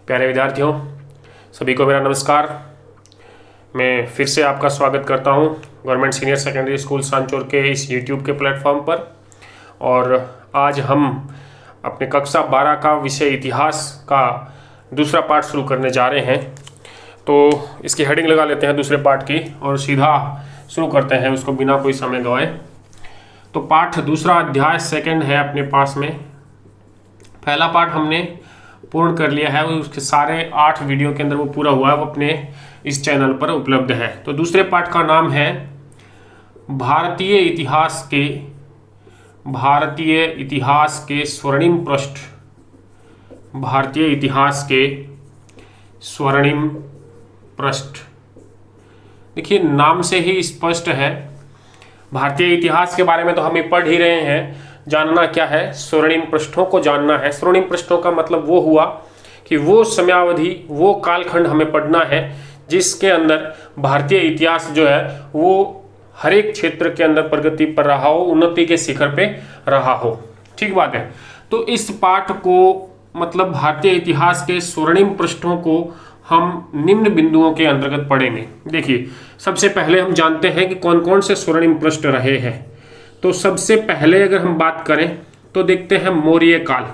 प्यारे विद्यार्थियों, सभी को मेरा नमस्कार। मैं फिर से आपका स्वागत करता हूं government senior secondary school Sanchore के इस यूट्यूब के प्लेटफॉर्म पर। और आज हम अपने कक्षा 12 का विषय इतिहास का दूसरा पार्ट शुरू करने जा रहे हैं। तो इसकी हेडिंग लगा लेते हैं दूसरे पार्ट की और सीधा शुरू करते हैं उसको बिना कोई समय गवाए। तो पाठ दूसरा अध्याय सेकंड है अपने पास में। पहला पार्ट हमने पूर्ण कर लिया है, उसके सारे 8 वीडियो के अंदर वो पूरा हुआ है, वो अपने इस चैनल पर उपलब्ध है। तो दूसरे पार्ट का नाम है भारतीय इतिहास के स्वर्णिम पृष्ठ। भारतीय इतिहास के स्वर्णिम पृष्ठ। देखिए, नाम से ही स्पष्ट है, भारतीय इतिहास के बारे में तो हम पढ़ ही रहे हैं। जानना क्या है? स्वर्णिम पृष्ठों को जानना है। स्वर्णिम पृष्ठों का मतलब वो हुआ कि वो समयावधि, वो कालखंड हमें पढ़ना है जिसके अंदर भारतीय इतिहास जो है वो हर एक क्षेत्र के अंदर प्रगति पर रहा हो, उन्नति के शिखर पे रहा हो। ठीक बात है। तो इस पाठ को मतलब भारतीय इतिहास के स्वर्णिम पृष्ठों को हम निम्न बिंदुओं के अंतर्गत पढ़ेंगे। देखिए, सबसे पहले हम जानते हैं कि कौन कौन से स्वर्णिम पृष्ठ रहे हैं। तो सबसे पहले अगर हम बात करें तो देखते हैं मौर्य काल।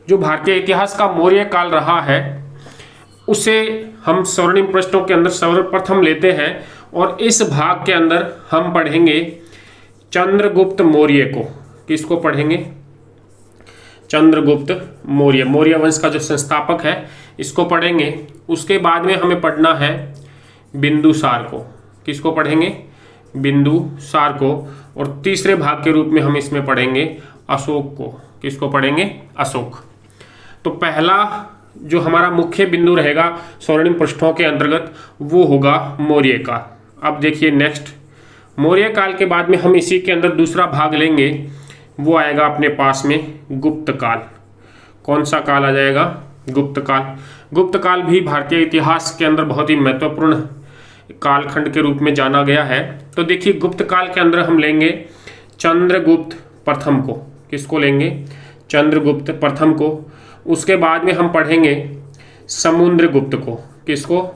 जो भारतीय इतिहास का मौर्य काल रहा है उसे हम स्वर्णिम पृष्ठों के अंदर सर्वप्रथम लेते हैं और इस भाग के अंदर हम पढ़ेंगे चंद्रगुप्त मौर्य को। किसको पढ़ेंगे? चंद्रगुप्त मौर्य, मौर्य वंश का जो संस्थापक है, इसको पढ़ेंगे। उसके बाद में हमें पढ़ना है बिंदुसार को। किसको पढ़ेंगे? बिंदुसार को। और तीसरे भाग के रूप में हम इसमें पढ़ेंगे अशोक को। किसको पढ़ेंगे? अशोक। तो पहला जो हमारा मुख्य बिंदु रहेगा स्वर्णिम पृष्ठों के अंतर्गत वो होगा मौर्य काल। अब देखिए नेक्स्ट, मौर्य काल के बाद में हम इसी के अंदर दूसरा भाग लेंगे, वो आएगा अपने पास में गुप्त काल। कौन सा काल आ जाएगा? गुप्त काल। गुप्त काल भी भारतीय इतिहास के अंदर बहुत ही महत्वपूर्ण कालखंड के रूप में जाना गया है। तो देखिए, गुप्त काल के अंदर हम लेंगे चंद्रगुप्त प्रथम को। किसको लेंगे? चंद्रगुप्त प्रथम को। उसके बाद में हम पढ़ेंगे समुद्रगुप्त को। किसको?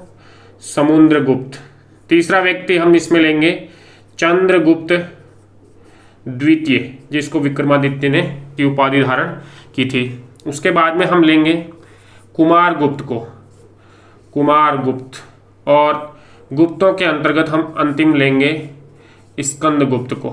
समुद्रगुप्त। तीसरा व्यक्ति हम इसमें लेंगे चंद्रगुप्त द्वितीय, जिसको विक्रमादित्य ने की उपाधि धारण की थी। उसके बाद में हम लेंगे कुमारगुप्त को, कुमारगुप्त। और गुप्तों के अंतर्गत हम अंतिम लेंगे स्कंदगुप्त को।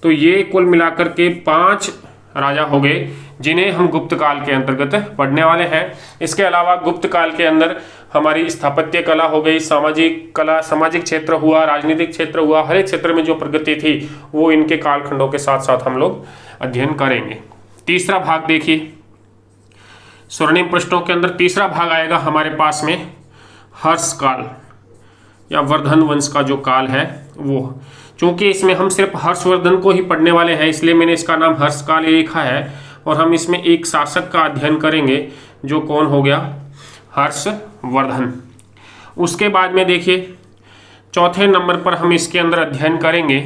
तो ये कुल मिलाकर के 5 राजा हो गए जिन्हें हम गुप्त काल के अंतर्गत पढ़ने वाले हैं। इसके अलावा गुप्त काल के अंदर हमारी स्थापत्य कला हो गई, सामाजिक कला, सामाजिक क्षेत्र हुआ, राजनीतिक क्षेत्र हुआ, हर एक क्षेत्र में जो प्रगति थी वो इनके कालखंडों के साथ साथ हम लोग अध्ययन करेंगे। तीसरा भाग देखिए, स्वर्णिम पृष्ठों के अंदर तीसरा भाग आएगा हमारे पास में हर्ष काल या वर्धन वंश का जो काल है वो। चूंकि इसमें हम सिर्फ हर्षवर्धन को ही पढ़ने वाले हैं इसलिए मैंने इसका नाम हर्ष काल लिखा है। और हम इसमें एक शासक का अध्ययन करेंगे जो कौन हो गया? हर्षवर्धन। उसके बाद में देखिए चौथे नंबर पर हम इसके अंदर अध्ययन करेंगे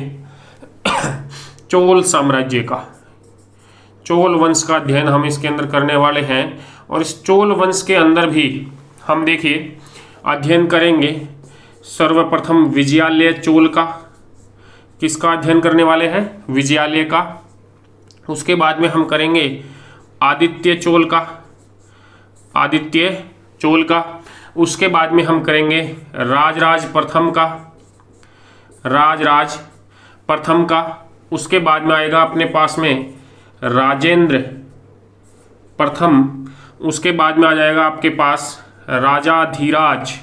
चोल साम्राज्य का। चोल वंश का अध्ययन हम इसके अंदर करने वाले हैं। और इस चोल वंश के अंदर भी हम देखिए अध्ययन करेंगे सर्वप्रथम विजयालय चोल का। किसका अध्ययन करने वाले हैं? विजयालय का। उसके बाद में हम करेंगे आदित्य चोल का, आदित्य चोल का। उसके बाद में हम करेंगे राजराज प्रथम का, राजराज प्रथम का। उसके बाद में आएगा अपने पास में राजेंद्र प्रथम। उसके बाद में आ जाएगा आपके पास राजाधिराज,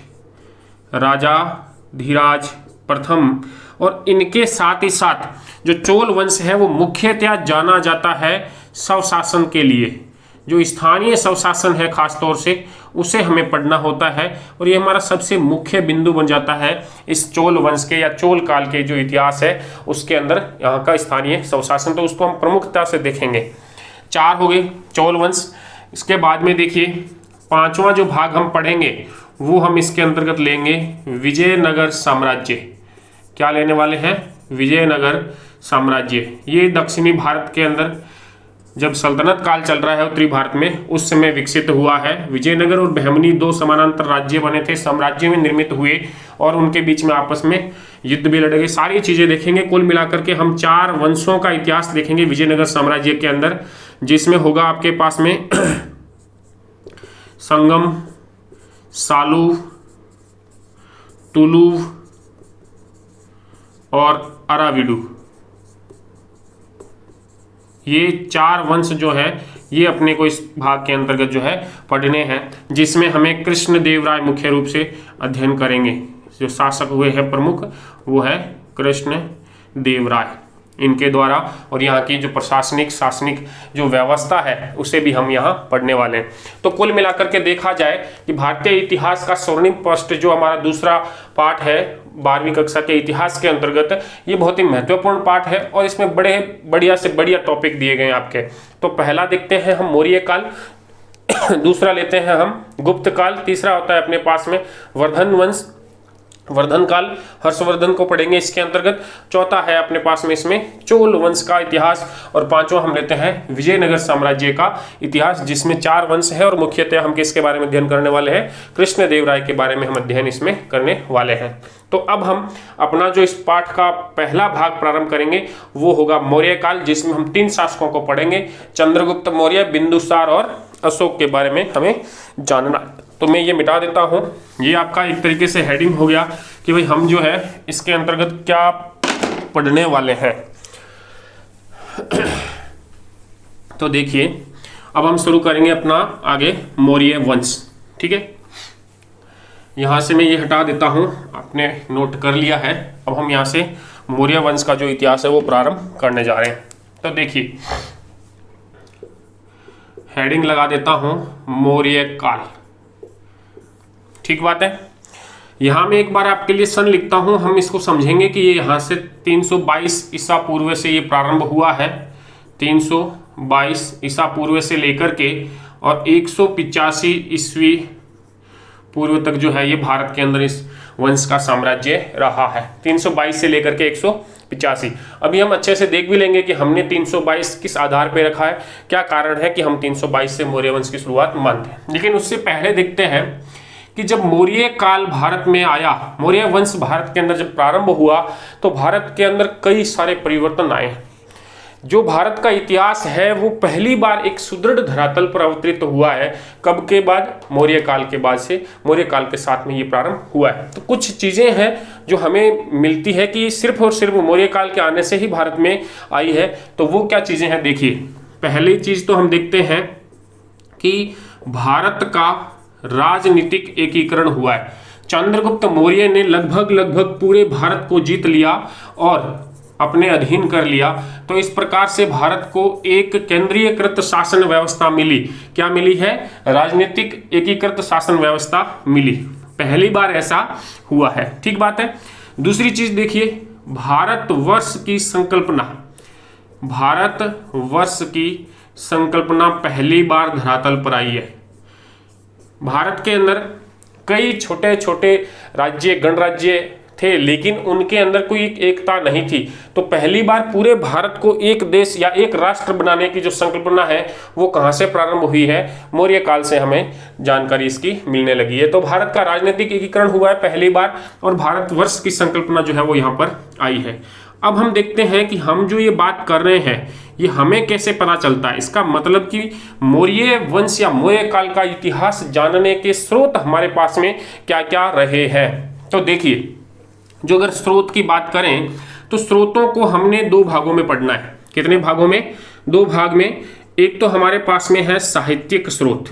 राजाधिराज प्रथम। और इनके साथ ही साथ जो चोल वंश है वो मुख्यतः जाना जाता है स्वशासन के लिए। जो स्थानीय स्वशासन है खास तौर से उसे हमें पढ़ना होता है और ये हमारा सबसे मुख्य बिंदु बन जाता है इस चोल वंश के या चोल काल के जो इतिहास है उसके अंदर यहाँ का स्थानीय स्वशासन। तो उसको हम प्रमुखता से देखेंगे। 4 हो गए चोल वंश। इसके बाद में देखिए 5वां जो भाग हम पढ़ेंगे वो हम इसके अंतर्गत लेंगे विजयनगर साम्राज्य। क्या लेने वाले हैं? विजयनगर साम्राज्य। ये दक्षिणी भारत के अंदर जब सल्तनत काल चल रहा है उत्तरी भारत में, उस समय विकसित हुआ है। विजयनगर और बहमनी दो समानांतर राज्य बने थे, साम्राज्य में निर्मित हुए और उनके बीच में आपस में युद्ध भी लड़े गए। सारी चीजें देखेंगे। कुल मिलाकर के हम 4 वंशों का इतिहास देखेंगे विजयनगर साम्राज्य के अंदर, जिसमें होगा आपके पास में संगम, सालू, तुलु और अराविडु। ये 4 वंश जो है ये अपने को इस भाग के अंतर्गत जो है पढ़ने हैं, जिसमें हमें कृष्णदेवराय मुख्य रूप से अध्ययन करेंगे। जो शासक हुए हैं प्रमुख वो है कृष्णदेवराय, इनके द्वारा, और यहाँ की जो प्रशासनिक शासनिक जो व्यवस्था है उसे भी हम यहाँ पढ़ने वाले हैं। तो कुल मिलाकर के देखा जाए कि भारतीय इतिहास का स्वर्णिम पृष्ठ जो हमारा दूसरा पाठ है 12वीं कक्षा के इतिहास के अंतर्गत, ये बहुत ही महत्वपूर्ण पाठ है और इसमें बड़े बढ़िया से बढ़िया टॉपिक दिए गए हैं आपके। तो पहला देखते हैं हम मौर्य काल, दूसरा लेते हैं हम गुप्त काल, तीसरा होता है अपने पास में वर्धन वंश, वर्धन काल, हर्षवर्धन को पढ़ेंगे इसके अंतर्गत। चौथा है अपने पास में इसमें चोल वंश का इतिहास, और पांचवा हम लेते हैं विजयनगर साम्राज्य का इतिहास, जिसमें 4 वंश है और मुख्यतः हम किसके बारे में अध्ययन करने वाले हैं, कृष्णदेवराय के बारे में हम अध्ययन इसमें करने वाले हैं। तो अब हम अपना जो इस पाठ का पहला भाग प्रारंभ करेंगे वो होगा मौर्य काल, जिसमें हम 3 शासकों को पढ़ेंगे, चंद्रगुप्त मौर्य, बिंदुसार और अशोक के बारे में हमें जानना। तो मैं ये मिटा देता हूँ, ये आपका एक तरीके से हेडिंग हो गया कि भाई हम जो है इसके अंतर्गत क्या पढ़ने वाले हैं। तो देखिए अब हम शुरू करेंगे अपना आगे मौर्य वंश, ठीक है। यहाँ से मैं ये हटा देता हूँ, आपने नोट कर लिया है। अब हम यहाँ से मौर्य वंश का जो इतिहास है वो प्रारंभ करने जा रहे हैं। तो देखिए हेडिंग लगा देता हूँ मौर्य काल, ठीक बात है। यहाँ मैं एक बार आपके लिए सन लिखता हूँ, हम इसको समझेंगे कि ये यहाँ से 322 ईसा पूर्व से ये प्रारंभ हुआ है, 322 ईसा पूर्व से लेकर के और 185 ईस्वी पूर्व तक जो है ये भारत के अंदर इस वंश का साम्राज्य रहा है, 322 से लेकर के 185। अभी हम अच्छे से देख भी लेंगे कि हमने 322 किस आधार पे रखा है, क्या कारण है कि हम 322 से मौर्य वंश की शुरुआत मानते हैं। लेकिन उससे पहले देखते हैं कि जब मौर्य काल भारत में आया, मौर्य वंश भारत के अंदर जब प्रारंभ हुआ तो भारत के अंदर कई सारे परिवर्तन आए। जो भारत का इतिहास है वो पहली बार एक सुदृढ़ धरातल पर अवतरित हुआ है। कब के बाद? मौर्य काल के बाद से, मौर्य काल के साथ में ये प्रारंभ हुआ है। तो कुछ चीज़ें हैं जो हमें मिलती है कि सिर्फ और सिर्फ मौर्य काल के आने से ही भारत में आई है। तो वो क्या चीज़ें हैं देखिए। पहली चीज़ तो हम देखते हैं कि भारत का राजनीतिक एकीकरण हुआ है। चंद्रगुप्त मौर्य ने लगभग पूरे भारत को जीत लिया और अपने अधीन कर लिया। तो इस प्रकार से भारत को एक केंद्रीयकृत शासन व्यवस्था मिली। क्या मिली है? राजनीतिक एकीकृत शासन व्यवस्था मिली। पहली बार ऐसा हुआ है, ठीक बात है। दूसरी चीज देखिए, भारतवर्ष की संकल्पना, भारतवर्ष की संकल्पना पहली बार धरातल पर आई है। भारत के अंदर कई छोटे छोटे राज्य, गणराज्य थे, लेकिन उनके अंदर कोई एकता नहीं थी। तो पहली बार पूरे भारत को एक देश या एक राष्ट्र बनाने की जो संकल्पना है वो कहाँ से प्रारंभ हुई है? मौर्य काल से हमें जानकारी इसकी मिलने लगी है। तो भारत का राजनीतिक एकीकरण हुआ है पहली बार और भारतवर्ष की संकल्पना जो है वो यहाँ पर आई है। अब हम देखते हैं कि हम जो ये बात कर रहे हैं ये हमें कैसे पता चलता है। इसका मतलब कि मौर्य वंश या मौर्य काल का इतिहास जानने के स्रोत हमारे पास में क्या क्या रहे हैं। तो देखिए, जो अगर स्रोत की बात करें तो स्रोतों को हमने 2 भागों में पढ़ना है। कितने भागों में? 2 भाग में। एक तो हमारे पास में है साहित्यिक स्रोत,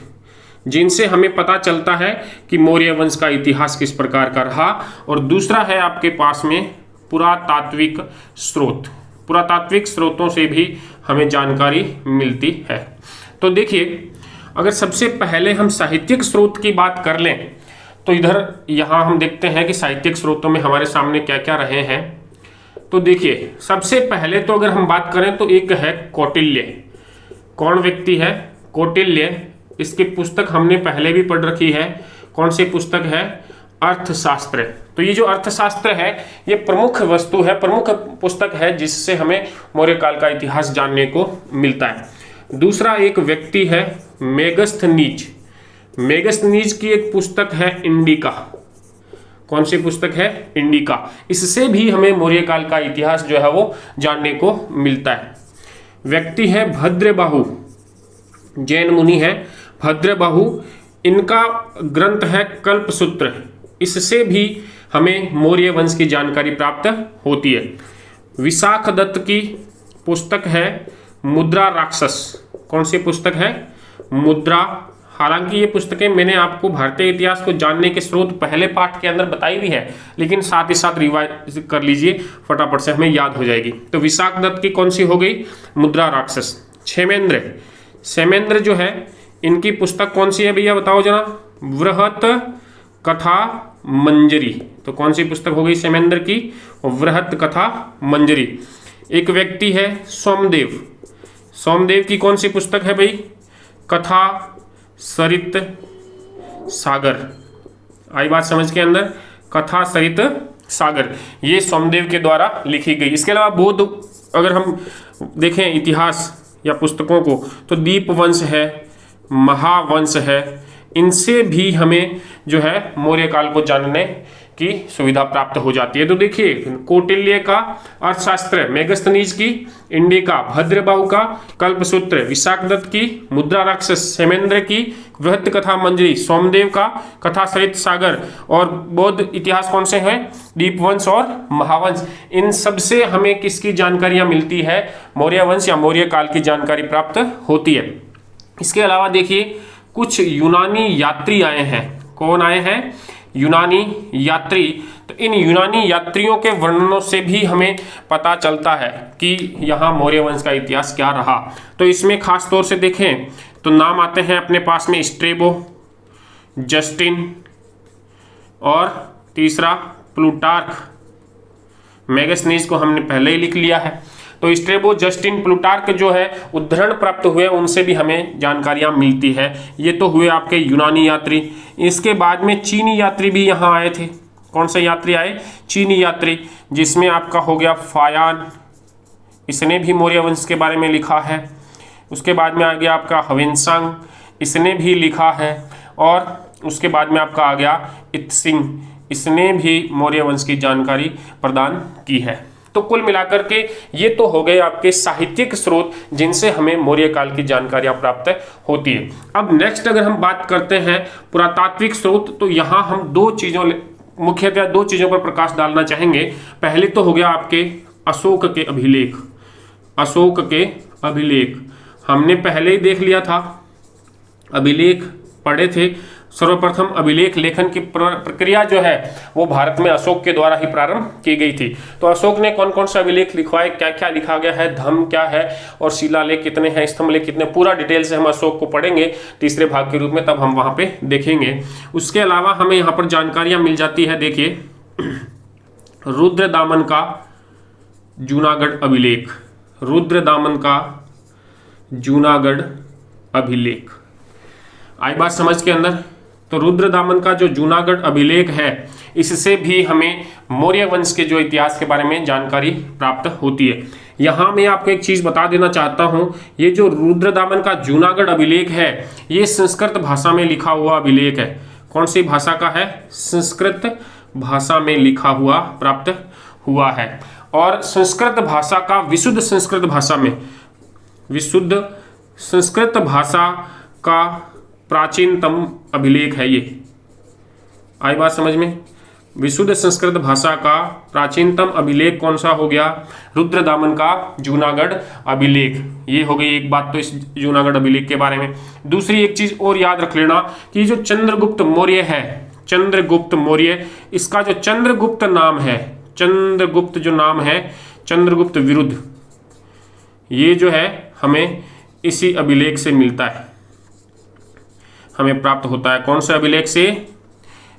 जिनसे हमें पता चलता है कि मौर्य वंश का इतिहास किस प्रकार का रहा, और दूसरा है आपके पास में पुरातात्विक स्रोत। पुरातात्विक स्रोतों से भी हमें जानकारी मिलती है। तो देखिए, अगर सबसे पहले हम साहित्यिक स्रोत की बात कर लें तो इधर यहाँ हम देखते हैं कि साहित्यिक स्रोतों में हमारे सामने क्या क्या रहे हैं। तो देखिए, सबसे पहले तो अगर हम बात करें तो एक है कौटिल्य। कौन व्यक्ति है? कौटिल्य। इसकी पुस्तक हमने पहले भी पढ़ रखी है। कौन सी पुस्तक है? अर्थशास्त्र। तो ये जो अर्थशास्त्र है ये प्रमुख वस्तु है, प्रमुख पुस्तक है जिससे हमें मौर्य काल का इतिहास जानने को मिलता है। दूसरा एक व्यक्ति है मेगस्थनीज। मेगस्थनीज की एक पुस्तक है इंडिका। कौन सी पुस्तक है? इंडिका। इससे भी हमें मौर्य काल का इतिहास जो है वो जानने को मिलता है। व्यक्ति है भद्रबाहु, जैन मुनि है भद्रबाहु, इनका ग्रंथ है कल्पसूत्र। इससे भी हमें मौर्य वंश की जानकारी प्राप्त होती है। विशाख दत्त की पुस्तक है मुद्रा राक्षस। कौन सी पुस्तक है? मुद्रा। हालांकि ये पुस्तकें मैंने आपको भारतीय इतिहास को जानने के स्रोत पहले पाठ के अंदर बताई भी है, लेकिन साथ ही साथ रिवाइज कर लीजिए, फटाफट से हमें याद हो जाएगी। तो विशाख दत्त की कौन सी हो गई? मुद्रा राक्षस। क्षेमेंद्र, क्षेमेंद्र जो है इनकी पुस्तक कौन सी है भैया बताओ जरा? वृहत कथा मंजरी। तो कौन सी पुस्तक हो गई क्षेमेंद्र की? वृहत कथा मंजरी। एक व्यक्ति है सोमदेव। सोमदेव की कौन सी पुस्तक है भाई? कथा सरित सागर। आई बात समझ के अंदर? कथा सरित सागर, ये सोमदेव के द्वारा लिखी गई। इसके अलावा बौद्ध अगर हम देखें इतिहास या पुस्तकों को, तो दीपवंश है, महावंश है, इनसे भी हमें जो है मौर्य काल को जानने की सुविधा प्राप्त हो जाती है। तो देखिए, कौटिल्य का अर्थशास्त्र, मेगस्थनीज की इंडिका, भद्रबाहु का कल्पसूत्र, विशाख दत्त की मुद्रा राक्षस, क्षेमेंद्र की वृहत कथा मंजरी, सोमदेव का कथा सरित सागर, और बौद्ध इतिहास कौन से हैं? दीपवंश और महावंश। इन सब से हमें किसकी जानकारियां मिलती है? मौर्य वंश या मौर्य काल की जानकारी प्राप्त होती है। इसके अलावा देखिए, कुछ यूनानी यात्री आए हैं। कौन आए हैं? यूनानी यात्री। तो इन यूनानी यात्रियों के वर्णनों से भी हमें पता चलता है कि यहाँ मौर्य वंश का इतिहास क्या रहा। तो इसमें खास तौर से देखें तो नाम आते हैं अपने पास में स्ट्रेबो, जस्टिन, और तीसरा प्लूटार्क। मेगस्थनीज को हमने पहले ही लिख लिया है। तो स्ट्रेबो, जस्टिन, प्लूटार्क जो है उद्धरण प्राप्त हुए, उनसे भी हमें जानकारियां मिलती है। ये तो हुए आपके यूनानी यात्री। इसके बाद में चीनी यात्री भी यहाँ आए थे। कौन से यात्री आए? चीनी यात्री, जिसमें आपका हो गया फायान, इसने भी मौर्य वंश के बारे में लिखा है। उसके बाद में आ गया आपका हवेनसांग, इसने भी लिखा है। और उसके बाद में आपका आ गया इत्सिंग, इसने भी मौर्य वंश की जानकारी प्रदान की है। तो कुल मिलाकर के ये तो हो गए आपके साहित्यिक स्रोत जिनसे हमें मौर्य काल की जानकारियां प्राप्त होती है। अब नेक्स्ट अगर हम बात करते हैं पुरातात्विक स्रोत, तो यहाँ हम मुख्यतः दो चीजों पर प्रकाश डालना चाहेंगे। पहले तो हो गया आपके अशोक के अभिलेख। अशोक के अभिलेख हमने पहले ही देख लिया था, अभिलेख पढ़े थे। सर्वप्रथम अभिलेख लेखन की प्रक्रिया जो है वो भारत में अशोक के द्वारा ही प्रारंभ की गई थी। तो अशोक ने कौन कौन सा अभिलेख लिखवाए, क्या क्या लिखा गया है, धम्म क्या है, और शिलालेख कितने हैं, स्तंभलेख कितने, पूरा डिटेल से हम अशोक को पढ़ेंगे तीसरे भाग के रूप में, तब हम वहां पे देखेंगे। उसके अलावा हमें यहाँ पर जानकारियां मिल जाती है। देखिए, रुद्रदामन का जूनागढ़ अभिलेख, रुद्रदामन का जूनागढ़ अभिलेख। आई बात समझ के अंदर? तो रुद्रदामन का जो जूनागढ़ अभिलेख है, इससे भी हमें मौर्य वंश के जो इतिहास के बारे में जानकारी प्राप्त होती है। यहाँ मैं आपको एक चीज बता देना चाहता हूँ, ये जो रुद्रदामन का जूनागढ़ अभिलेख है, ये संस्कृत भाषा में लिखा हुआ अभिलेख है। कौन सी भाषा का है? संस्कृत भाषा में लिखा हुआ प्राप्त हुआ है। और संस्कृत भाषा का विशुद्ध संस्कृत भाषा में, विशुद्ध संस्कृत भाषा का प्राचीनतम अभिलेख है ये। आई बात समझ में? विशुद्ध संस्कृत भाषा का प्राचीनतम अभिलेख कौन सा हो गया? रुद्रदामन का जूनागढ़ अभिलेख। ये हो गई एक बात तो इस जूनागढ़ अभिलेख के बारे में। दूसरी एक चीज और याद रख लेना कि जो चंद्रगुप्त मौर्य है, चंद्रगुप्त मौर्य, इसका जो चंद्रगुप्त नाम है, चंद्रगुप्त जो नाम है, चंद्रगुप्त विरुद्ध, ये जो है हमें इसी अभिलेख से मिलता है, हमें प्राप्त होता है। कौन से अभिलेख से?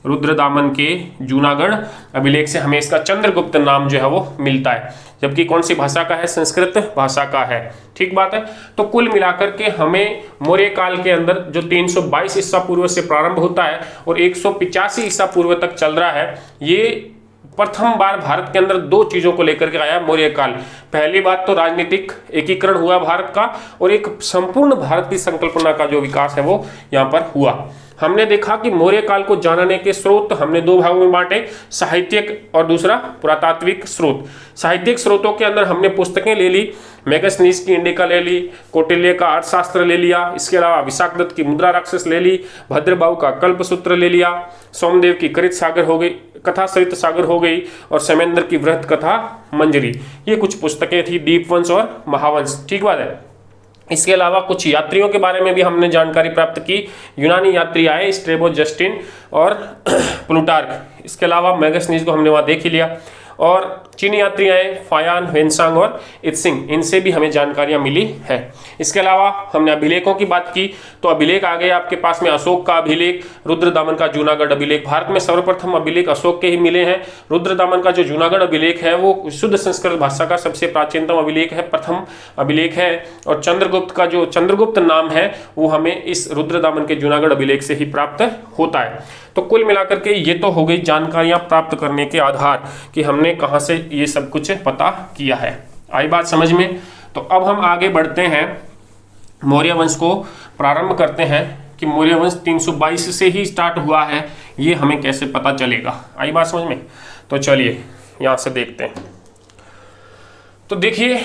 रुद्रदामन के जूनागढ़ अभिलेख से हमें इसका चंद्रगुप्त नाम जो है वो मिलता है। जबकि कौन सी भाषा का है? संस्कृत भाषा का है। ठीक बात है। तो कुल मिलाकर के हमें मौर्य काल के अंदर जो 322 ईसा पूर्व से प्रारंभ होता है और 185 ईसा पूर्व तक चल रहा है, ये प्रथम बार भारत के अंदर दो चीजों को लेकर के आया मौर्य काल। पहली बात तो राजनीतिक एकीकरण हुआ भारत का, और एक संपूर्ण भारत की संकल्पना का जो विकास है वो यहाँ पर हुआ। हमने देखा कि मौर्य काल को जानने के स्रोत हमने दो भागों में बांटे, साहित्यिक और दूसरा पुरातात्विक स्रोत। साहित्यिक स्रोतों के अंदर हमने पुस्तकें ले ली, मेगस्थनीज की इंडिका ले ली, कौटिल्य का अर्थशास्त्र ले लिया, इसके अलावा विशाखदत्त की मुद्रा राक्षस ले ली, भद्रबाहु का कल्पसूत्र ले लिया, सोमदेव की कृत सागर हो गई, कथा सरित सागर हो गई, और समेंद्र की वृहत कथा मंजरी। ये कुछ पुस्तकें थी, दीपवंश और महावंश। ठीक बात है। इसके अलावा कुछ यात्रियों के बारे में भी हमने जानकारी प्राप्त की। यूनानी यात्री आए, स्ट्रेबो, जस्टिन और प्लूटार्क। इसके अलावा मेगस्थनीज को हमने वहाँ देख ही लिया। और चीनी यात्री आए, फायान, वेनसांग और इत्सिंग, इनसे भी हमें जानकारियां मिली है। इसके अलावा हमने अभिलेखों की बात की, तो अभिलेख आ गए आपके पास में अशोक का अभिलेख, रुद्रदामन का जूनागढ़ अभिलेख। भारत में सर्वप्रथम अभिलेख अशोक के ही मिले हैं। रुद्रदामन का जो जूनागढ़ अभिलेख है वो शुद्ध संस्कृत भाषा का सबसे प्राचीनतम अभिलेख है, प्रथम अभिलेख है। और चंद्रगुप्त का जो चंद्रगुप्त नाम है वो हमें इस रुद्रदामन के जूनागढ़ अभिलेख से ही प्राप्त होता है। तो कुल मिलाकर के ये तो हो गई जानकारियां प्राप्त करने के आधार कि हमने कहां से ये सब कुछ पता किया है। आई बात समझ में? तो अब हम आगे बढ़ते हैं, मौर्य वंश को प्रारंभ करते हैं कि मौर्य वंश 322 से ही स्टार्ट हुआ है, ये हमें कैसे पता चलेगा। आई बात समझ में? तो चलिए यहां से देखते हैं। तो देखिए,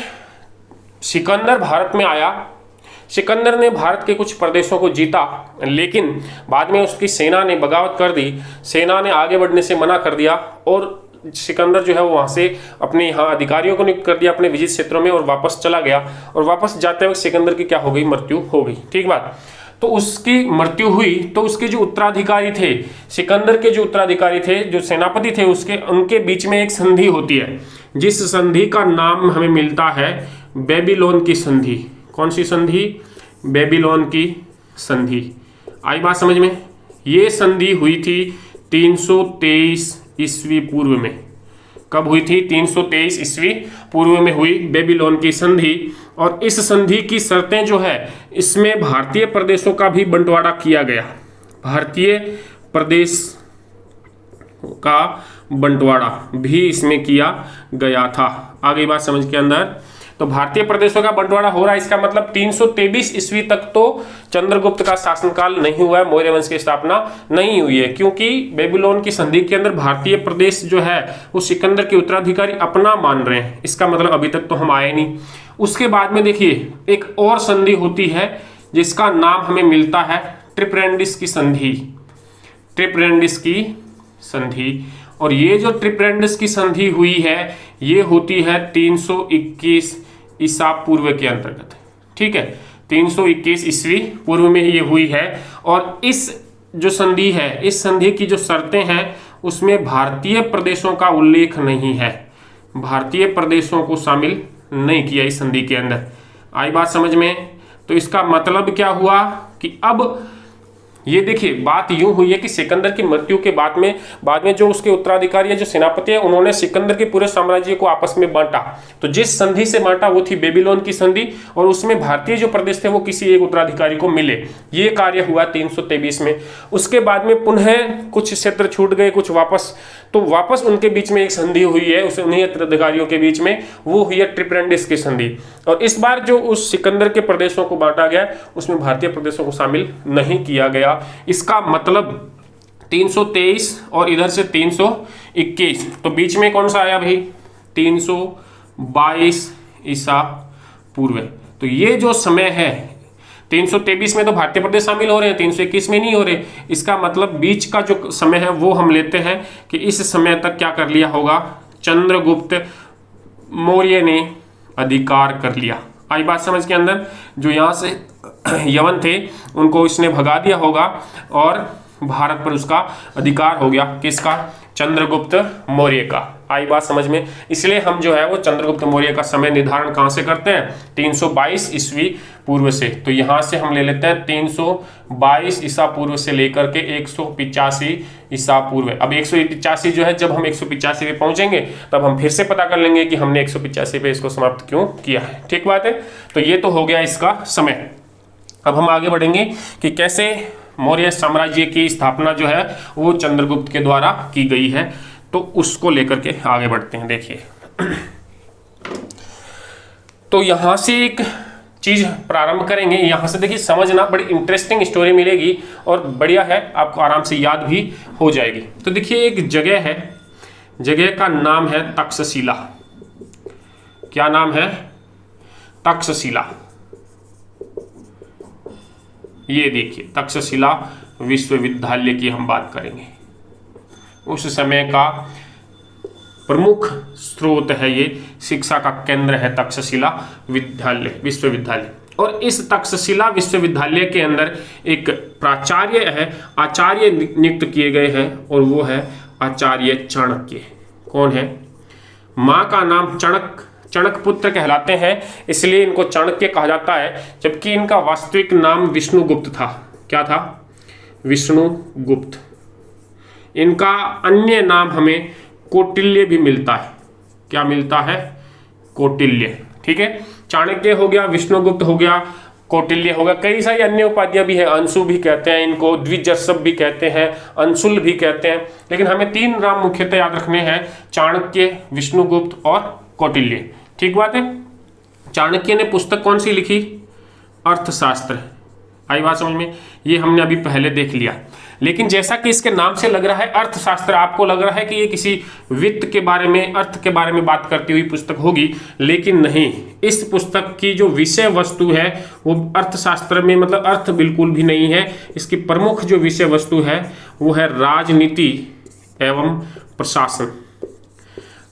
सिकंदर भारत में आया। सिकंदर ने भारत के कुछ प्रदेशों को जीता, लेकिन बाद में उसकी सेना ने बगावत कर दी। सेना ने आगे बढ़ने से मना कर दिया और सिकंदर जो है वो वहाँ से अपने यहाँ अधिकारियों को नियुक्त कर दिया अपने विजित क्षेत्रों में और वापस चला गया। और वापस जाते वक्त सिकंदर की क्या हो गई? मृत्यु हो गई। ठीक बात। तो उसकी मृत्यु हुई तो उसके जो उत्तराधिकारी थे, सिकंदर के जो उत्तराधिकारी थे, जो सेनापति थे उसके, उनके बीच में एक संधि होती है, जिस संधि का नाम हमें मिलता है बेबीलोन की संधि। कौन सी संधि? बेबीलोन की संधि। आई बात समझ में? ये संधि हुई थी 323 ईस्वी पूर्व में। कब हुई थी? 323 ईस्वी पूर्व में हुई बेबीलोन की संधि। और इस संधि की शर्तें जो है, इसमें भारतीय प्रदेशों का भी बंटवारा किया गया। भारतीय प्रदेश का बंटवारा भी इसमें किया गया था। आगे बात समझ के अंदर? तो भारतीय प्रदेशों का बंटवारा हो रहा है, इसका मतलब 323 ईस्वी तक तो चंद्रगुप्त का शासनकाल नहीं हुआ है, मौर्य वंश की स्थापना नहीं हुई है, क्योंकि बेबीलोन की संधि के अंदर भारतीय प्रदेश जो है वो सिकंदर के उत्तराधिकारी अपना मान रहे हैं। इसका मतलब अभी तक तो हम आए नहीं। उसके बाद में देखिए एक और संधि होती है जिसका नाम हमें मिलता है ट्रिपरेंडिस की संधि। ट्रिपरेंडिस की संधि। और ये जो ट्रिपरेंडिस की संधि हुई है ये होती है 321 ईसा पूर्व के अंतर्गत। ठीक है, 321 ईस्वी पूर्व में ये हुई है। और इस जो संधि है, इस संधि की जो शर्तें हैं उसमें भारतीय प्रदेशों का उल्लेख नहीं है। भारतीय प्रदेशों को शामिल नहीं किया इस संधि के अंदर। आई बात समझ में? तो इसका मतलब क्या हुआ कि अब ये देखिए बात यूं हुई है कि सिकंदर की मृत्यु के बाद में जो उसके उत्तराधिकारी है, जो सेनापति है, उन्होंने सिकंदर के पूरे साम्राज्य को आपस में बांटा। तो जिस संधि से बांटा वो थी बेबीलोन की संधि, और उसमें भारतीय जो प्रदेश थे वो किसी एक उत्तराधिकारी को मिले। ये कार्य हुआ 323 में। उसके बाद में पुनः कुछ क्षेत्र छूट गए, कुछ वापस, तो वापस उनके बीच में एक संधि हुई है, उस उन्हीं उत्तराधिकारियों के बीच में, वो हुई है ट्रिपरेंडिस की संधि। और इस बार जो उस सिकंदर के प्रदेशों को बांटा गया उसमें भारतीय प्रदेशों को शामिल नहीं किया गया। इसका मतलब 323 और इधर से 321, तो बीच में कौन सा आया भाई? 322 ईसा पूर्व। तो ये जो समय है 323 में तो भारतीय प्रदेश शामिल हो रहे हैं, 321 में नहीं हो रहे। इसका मतलब बीच का जो समय है वो हम लेते हैं कि इस समय तक क्या कर लिया होगा? चंद्रगुप्त मौर्य ने अधिकार कर लिया। आई बात समझ के अंदर? जो यहाँ से यवन थे उनको इसने भगा दिया होगा और भारत पर उसका अधिकार हो गया। किसका? चंद्रगुप्त मौर्य का। आई बात समझ में? इसलिए हम जो है वो चंद्रगुप्त मौर्य का समय निर्धारण कहाँ से करते हैं? 322 ईस्वी पूर्व से। तो यहाँ से हम ले लेते हैं 322 ईसा पूर्व से लेकर के 185 ईसा पूर्व। अब 185 जो है, जब हम 185 पे पहुंचेंगे तब हम फिर से पता कर लेंगे कि हमने 185 पे इसको समाप्त क्यों किया है। ठीक बात है? तो ये तो हो गया इसका समय। अब हम आगे बढ़ेंगे कि कैसे मौर्य साम्राज्य की स्थापना जो है वो चंद्रगुप्त के द्वारा की गई है। तो उसको लेकर के आगे बढ़ते हैं। देखिए तो यहां से एक चीज प्रारंभ करेंगे, यहां से देखिए समझना, बड़ी इंटरेस्टिंग स्टोरी मिलेगी और बढ़िया है, आपको आराम से याद भी हो जाएगी। तो देखिए एक जगह है, जगह का नाम है तक्षशिला। क्या नाम है? तक्षशिला। ये देखिए तक्षशिला विश्वविद्यालय की हम बात करेंगे। उस समय का प्रमुख स्रोत है, ये शिक्षा का केंद्र है तक्षशिला विश्वविद्यालय। और इस तक्षशिला विश्वविद्यालय के अंदर एक प्राचार्य है, आचार्य नियुक्त किए गए हैं और वो है आचार्य चाणक्य। कौन है? माँ का नाम चणक पुत्र कहलाते हैं, इसलिए इनको चाणक्य कहा जाता है, जबकि इनका वास्तविक नाम विष्णुगुप्त था। क्या था? विष्णुगुप्त। इनका अन्य नाम हमें कौटिल्य भी मिलता है। क्या मिलता है? कौटिल्य। ठीक है, चाणक्य हो गया, विष्णुगुप्त हो गया, कौटिल्य हो गया, कई सारी अन्य उपाधियां भी है। अंशु भी कहते हैं इनको, द्विजस्व भी कहते हैं, अंशुल भी कहते हैं, लेकिन हमें 3 नाम मुख्यतः याद रखने हैं, चाणक्य, विष्णुगुप्त और कौटिल्य। ठीक बात है। चाणक्य ने पुस्तक कौन सी लिखी? अर्थशास्त्र। आई बात समझ में? ये हमने अभी पहले देख लिया। लेकिन जैसा कि इसके नाम से लग रहा है अर्थशास्त्र, आपको लग रहा है कि ये किसी वित्त के बारे में, अर्थ के बारे में बात करती हुई पुस्तक होगी, लेकिन नहीं। इस पुस्तक की जो विषय वस्तु है वो अर्थशास्त्र में, मतलब अर्थ बिल्कुल भी नहीं है। इसकी प्रमुख जो विषय वस्तु है वो है राजनीति एवं प्रशासन।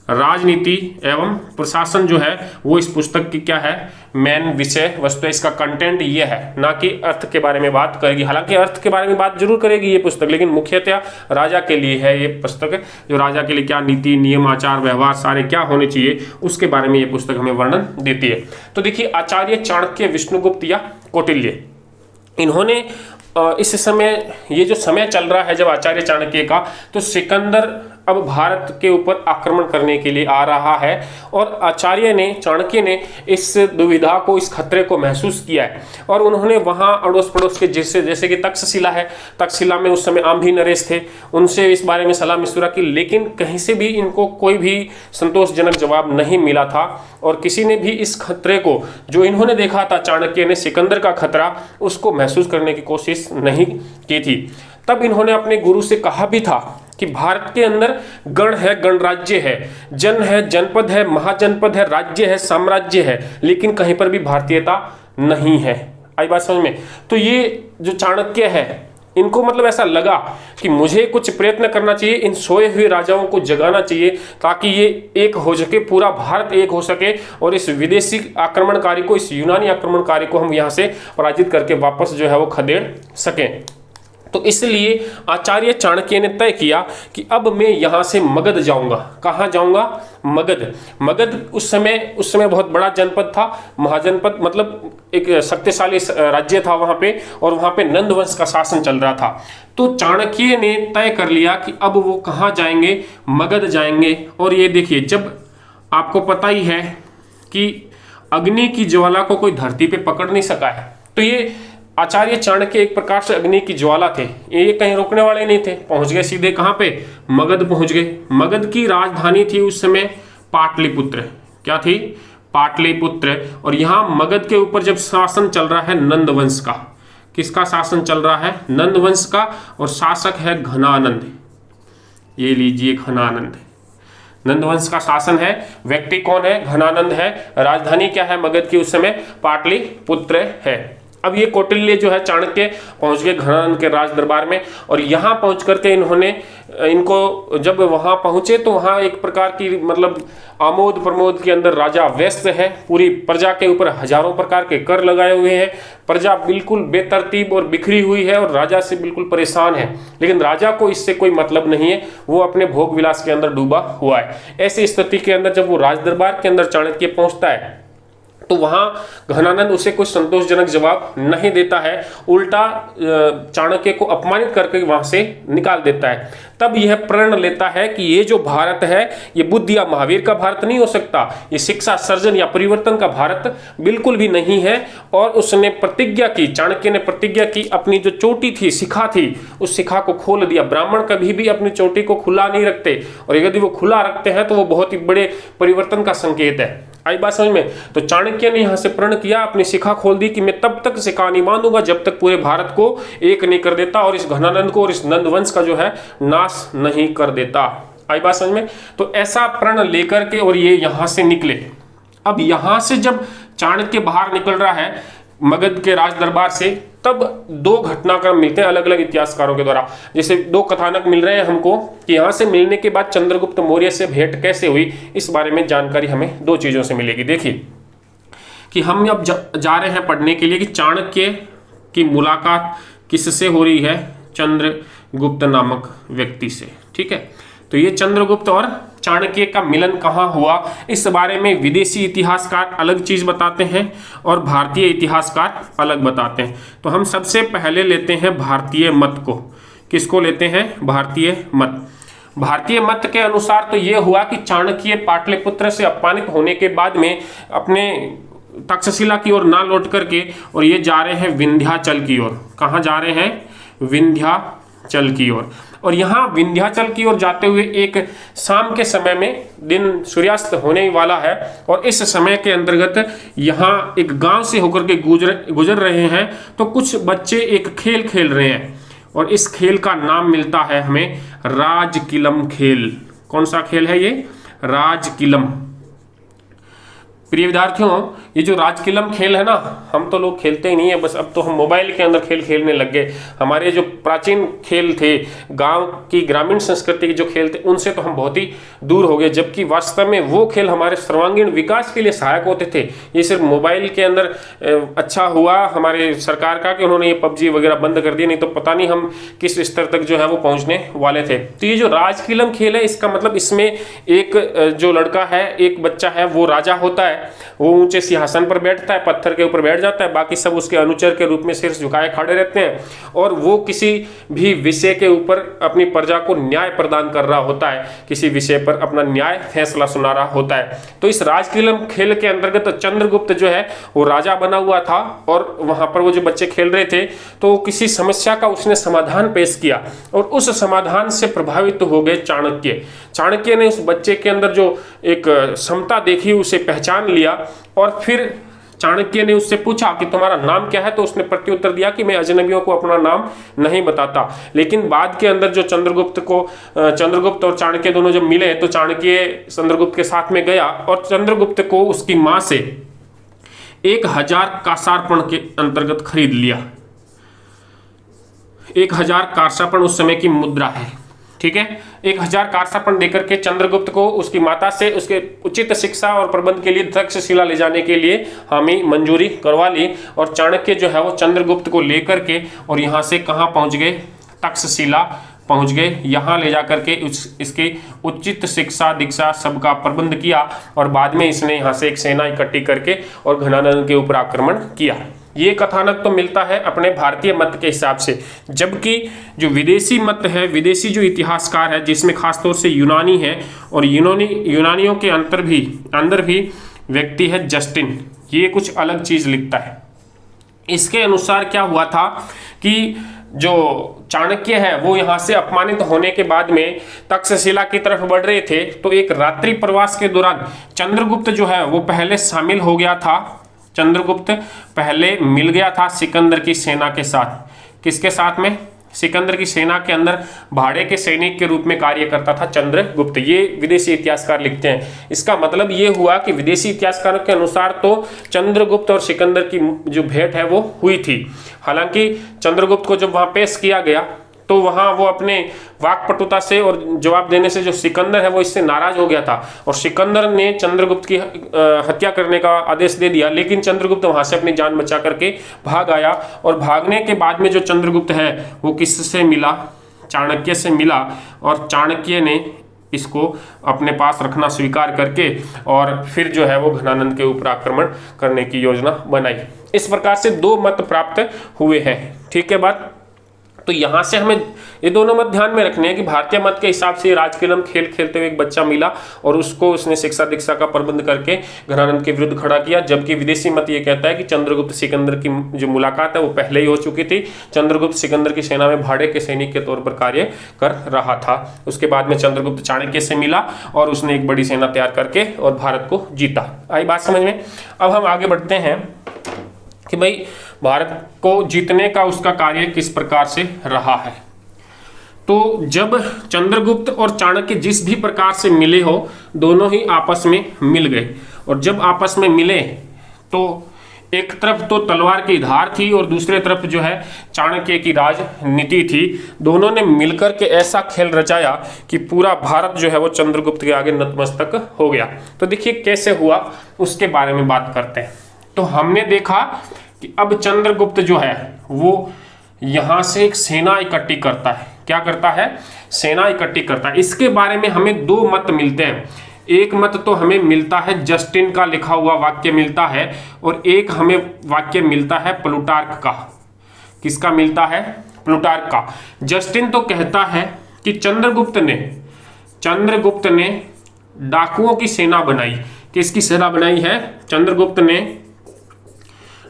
राजनीति एवं प्रशासन जो है वो इस पुस्तक की क्या है? मेन विषय वस्तु है। इसका कंटेंट ये है, ना कि अर्थ के बारे में बात करेगी। हालांकि अर्थ के बारे में बात जरूर करेगी ये पुस्तक, लेकिन मुख्यतः राजा के लिए है ये पुस्तक, जो राजा के लिए क्या नीति, नियम, आचार, व्यवहार सारे क्या होने चाहिए उसके बारे में ये पुस्तक हमें वर्णन देती है। तो देखिए आचार्य चाणक्य, विष्णुगुप्त या कौटिल्य, इन्होंने इस समय, ये जो समय चल रहा है जब आचार्य चाणक्य का, तो सिकंदर अब भारत के ऊपर आक्रमण करने के लिए आ रहा है और आचार्य ने, चाणक्य ने इस दुविधा को, इस खतरे को महसूस किया है और उन्होंने वहाँ अड़ोस पड़ोस के जैसे कि तक्षशिला है, तक्षशिला में उस समय आम्भी नरेश थे, उनसे इस बारे में सलाह मशवरा की, लेकिन कहीं से भी इनको कोई भी संतोषजनक जवाब नहीं मिला था और किसी ने भी इस खतरे को, जो इन्होंने देखा था चाणक्य ने, सिकंदर का खतरा, उसको महसूस करने की कोशिश नहीं की थी। तब इन्होंने अपने गुरु से कहा भी था कि भारत के अंदर गण है, गणराज्य है, जन है, जनपद है, महाजनपद है, राज्य है, साम्राज्य है, लेकिन कहीं पर भी भारतीयता नहीं है। आई बात समझ में? तो ये जो चाणक्य है, इनको मतलब ऐसा लगा कि मुझे कुछ प्रयत्न करना चाहिए, इन सोए हुए राजाओं को जगाना चाहिए ताकि ये एक हो सके, पूरा भारत एक हो सके और इस विदेशी आक्रमणकारी को, इस यूनानी आक्रमणकारी को हम यहाँ से पराजित करके वापस जो है वो खदेड़ सकें। तो इसलिए आचार्य चाणक्य ने तय किया कि अब मैं यहाँ से मगध जाऊंगा। कहाँ जाऊंगा? मगध। मगध उस समय बहुत बड़ा जनपद था, महाजनपद, मतलब एक शक्तिशाली राज्य था वहाँ पे, और वहाँ पे नंद वंश का शासन चल रहा था। तो चाणक्य ने तय कर लिया कि अब वो कहाँ जाएंगे? मगध जाएंगे। और ये देखिए, जब आपको पता ही है कि अग्नि की ज्वाला को कोई धरती पे पकड़ नहीं सका है, तो ये आचार्य चाणक्य एक प्रकार से अग्नि की ज्वाला थे, ये कहीं रोकने वाले नहीं थे। पहुंच गए सीधे कहां पे? मगध पहुंच गए। मगध की राजधानी थी उस समय पाटलिपुत्र। क्या थी? पाटलिपुत्र। और यहां मगध के ऊपर जब शासन चल रहा है नंद वंश का, किसका शासन चल रहा है? नंद वंश का, और शासक है घनानंद। ये लीजिए घनानंद, नंद वंश का शासन है। व्यक्ति कौन है? घनानंद है। राजधानी क्या है मगध की उस समय? पाटलिपुत्र है। अब ये कौटिल्य जो है, चाणक्य पहुंच गए घनानंद के राज दरबार में, और यहाँ पहुंच करके इनको जब वहाँ पहुंचे तो वहाँ एक प्रकार की, मतलब आमोद प्रमोद के अंदर राजा व्यस्त है। पूरी प्रजा के ऊपर हजारों प्रकार के कर लगाए हुए हैं, प्रजा बिल्कुल बेतरतीब और बिखरी हुई है और राजा से बिल्कुल परेशान है, लेकिन राजा को इससे कोई मतलब नहीं है, वो अपने भोग विलास के अंदर डूबा हुआ है। ऐसी स्थिति के अंदर जब वो राज दरबार के अंदर चाणक्य पहुंचता है तो वहां घनानंद उसे कोई संतोषजनक जवाब नहीं देता है, उल्टा चाणक्य को अपमानित करके वहां से निकाल देता है। तब यह प्रण लेता है कि ये जो भारत है ये बुद्ध या महावीर का भारत नहीं हो सकता, ये शिक्षा सर्जन या परिवर्तन का भारत बिल्कुल भी नहीं है। और उसने प्रतिज्ञा की, चाणक्य ने प्रतिज्ञा की, अपनी जो चोटी थी, शिखा थी, उस शिखा को खोल दिया। ब्राह्मण कभी भी अपनी चोटी को खुला नहीं रखते, और यदि वो खुला रखते हैं तो वो बहुत ही बड़े परिवर्तन का संकेत है। आई बात समझ में? तो चाणक्य ने यहां से प्रण किया, अपनी शिखा खोल दी कि मैं तब तक शिखा नहीं बांधूंगा जब तक पूरे भारत को एक नहीं कर देता और इस घनानंद को और इस नंद वंश का जो है नाश नहीं कर देता। आई बात समझ में? तो ऐसा प्रण लेकर के और ये यहां से निकले। अब यहां से जब चाणक्य बाहर निकल रहा है मगध के राज दरबार से, तब दो घटनाक्रम मिलते हैं अलग अलग इतिहासकारों के द्वारा। जैसे दो कथानक मिल रहे हैं हमको कि यहां से मिलने के बाद चंद्रगुप्त मौर्य से भेंट कैसे हुई, इस बारे में जानकारी हमें दो चीजों से मिलेगी। देखिए कि हम अब जा रहे हैं पढ़ने के लिए कि चाणक्य की मुलाकात किससे हो रही है, चंद्रगुप्त नामक व्यक्ति से। ठीक है, तो ये चंद्रगुप्त और चाणक्य का मिलन कहाँ हुआ, इस बारे में विदेशी इतिहासकार अलग चीज बताते हैं और भारतीय इतिहासकार अलग बताते हैं। तो हम सबसे पहले लेते हैं भारतीय मत को। किसको लेते हैं? भारतीय मत। भारतीय मत के अनुसार तो ये हुआ कि चाणक्य पाटलिपुत्र से अपमानित होने के बाद में अपने तक्षशिला की ओर ना लौट करके और ये जा रहे हैं विंध्याचल की ओर। कहाँ जा रहे हैं? विंध्याचल की ओर। और यहाँ विंध्याचल की ओर जाते हुए एक शाम के समय में, दिन सूर्यास्त होने वाला है, और इस समय के अंतर्गत यहाँ एक गांव से होकर के गुजर रहे हैं। तो कुछ बच्चे एक खेल खेल रहे हैं और इस खेल का नाम मिलता है हमें राजकिलम खेल। कौन सा खेल है ये? राजकिलम। प्रिय विद्यार्थियों, ये जो राजकिलम खेल है ना, हम तो लोग खेलते ही नहीं है, बस अब तो हम मोबाइल के अंदर खेल खेलने लग गए। हमारे जो प्राचीन खेल थे, गांव की ग्रामीण संस्कृति के जो खेल थे, उनसे तो हम बहुत ही दूर हो गए, जबकि वास्तव में वो खेल हमारे सर्वांगीण विकास के लिए सहायक होते थे। ये सिर्फ मोबाइल के अंदर अच्छा हुआ हमारे सरकार का कि उन्होंने ये पबजी वगैरह बंद कर दिया, नहीं तो पता नहीं हम किस स्तर तक जो है वो पहुंचने वाले थे। तो ये जो राजकिलम खेल है, इसका मतलब इसमें एक जो लड़का है, एक बच्चा है, वो राजा होता है, वो ऊंचे सिंहासन पर बैठता है, पत्थर के ऊपर बैठ जाता है, बाकी सब उसके अनुचर के रूप में सिर झुकाए खड़े रहते हैं, और वो किसी भी विषय के ऊपर अपनी प्रजा को न्याय प्रदान कर रहा होता है, किसी विषय पर अपना न्याय फैसला सुना रहा होता है। तो इस राजकिलम खेल के अंतर्गत चंद्रगुप्त जो है वो राजा बना हुआ था, और वहां पर वो जो बच्चे खेल रहे थे, तो किसी समस्या का उसने समाधान पेश किया, और उस समाधान से प्रभावित हो गए चाणक्य। चाणक्य ने उस बच्चे के अंदर जो एक क्षमता देखी, उसे पहचान लिया, और फिर चाणक्य ने उससे पूछा कि तुम्हारा नाम क्या है, तो उसने प्रत्युत्तर दिया कि मैं अजनबियों को अपना नाम नहीं बताता। लेकिन बाद के अंदर जो चंद्रगुप्त और चाणक्य दोनों जब मिले, तो चाणक्य चंद्रगुप्त के साथ में गया और चंद्रगुप्त को उसकी मां से 1000 कासार्पण के अंतर्गत खरीद लिया। 1000 कासार्पण उस समय की मुद्रा है। ठीक है, 1000 कासार्पण देकर के चंद्रगुप्त को उसकी माता से उसके उचित शिक्षा और प्रबंध के लिए तक्षशिला ले जाने के लिए हामी मंजूरी करवा ली, और चाणक्य जो है वो चंद्रगुप्त को लेकर के और यहाँ से कहाँ पहुँच गए? तक्षशिला पहुँच गए। यहाँ ले जाकर के इसकी उचित शिक्षा दीक्षा सबका प्रबंध किया, और बाद में इसने यहाँ से एक सेना इकट्ठी करके और घनानंद के ऊपर आक्रमण किया। ये कथानक तो मिलता है अपने भारतीय मत के हिसाब से, जबकि जो विदेशी मत है, विदेशी जो इतिहासकार है, जिसमें खासतौर से यूनानी है, और यूनानियों के अंदर भी व्यक्ति है जस्टिन, ये कुछ अलग चीज लिखता है। इसके अनुसार क्या हुआ था कि जो चाणक्य है वो यहाँ से अपमानित होने के बाद में तक्षशिला की तरफ बढ़ रहे थे, तो एक रात्रि प्रवास के दौरान चंद्रगुप्त जो है वो पहले शामिल हो गया था। चंद्रगुप्त पहले मिल गया था सिकंदर की सेना के साथ। किसके साथ में? सिकंदर की सेना के अंदर भाड़े के सैनिक के रूप में कार्य करता था चंद्रगुप्त। ये विदेशी इतिहासकार लिखते हैं। इसका मतलब ये हुआ कि विदेशी इतिहासकारों के अनुसार तो चंद्रगुप्त और सिकंदर की जो भेंट है वो हुई थी। हालांकि चंद्रगुप्त को जब वहां पेश किया गया, तो वहां वो अपने वाकपटुता से और जवाब देने से जो सिकंदर है वो इससे नाराज हो गया था, और सिकंदर ने चंद्रगुप्त की हत्या करने का आदेश दे दिया। लेकिन चंद्रगुप्त वहां से अपनी जान बचा करके भाग आया, और भागने के बाद में जो चंद्रगुप्त है वो किससे मिला? चाणक्य से मिला, और चाणक्य ने इसको अपने पास रखना स्वीकार करके और फिर जो है वो घनानंद के ऊपर आक्रमण करने की योजना बनाई। इस प्रकार से 2 मत प्राप्त हुए हैं। ठीक है बात। तो यहां से हमें ये दोनों मत ध्यान में रखने हैं कि भारतीय मत के हिसाब से राजकीलम खेल खेलते हुए एक बच्चा मिला और उसको उसने शिक्षा दीक्षा का प्रबंध करके घनानंद के विरुद्ध खड़ा किया, जबकि विदेशी मत ये कहता है कि चंद्रगुप्त सिकंदर की जो मुलाकात है वो पहले ही हो चुकी थी। चंद्रगुप्त सिकंदर की सेना में भाड़े के सैनिक के तौर पर कार्य कर रहा था। उसके बाद में चंद्रगुप्त चाणक्य से मिला और उसने एक बड़ी सेना तैयार करके और भारत को जीता। आई बात समझ में। अब हम आगे बढ़ते हैं कि भाई भारत को जीतने का उसका कार्य किस प्रकार से रहा है। तो जब चंद्रगुप्त और चाणक्य जिस भी प्रकार से मिले हो, दोनों ही आपस में मिल गए। और जब आपस में मिले तो एक तरफ तो तलवार की धार थी और दूसरे तरफ जो है चाणक्य की राजनीति थी। दोनों ने मिलकर के ऐसा खेल रचाया कि पूरा भारत जो है वो चंद्रगुप्त के आगे नतमस्तक हो गया। तो देखिए कैसे हुआ उसके बारे में बात करते हैं। तो हमने देखा कि अब चंद्रगुप्त जो है वो यहां से एक सेना इकट्ठी करता है। क्या करता है? सेना इकट्ठी करता है। इसके बारे में हमें 2 मत मिलते हैं। एक मत तो हमें मिलता है जस्टिन का लिखा हुआ वाक्य मिलता है और एक हमें वाक्य मिलता है प्लूटार्क का। किसका मिलता है? प्लूटार्क का। जस्टिन तो कहता है कि चंद्रगुप्त ने डाकुओं की सेना बनाई। किसकी सेना बनाई है? चंद्रगुप्त ने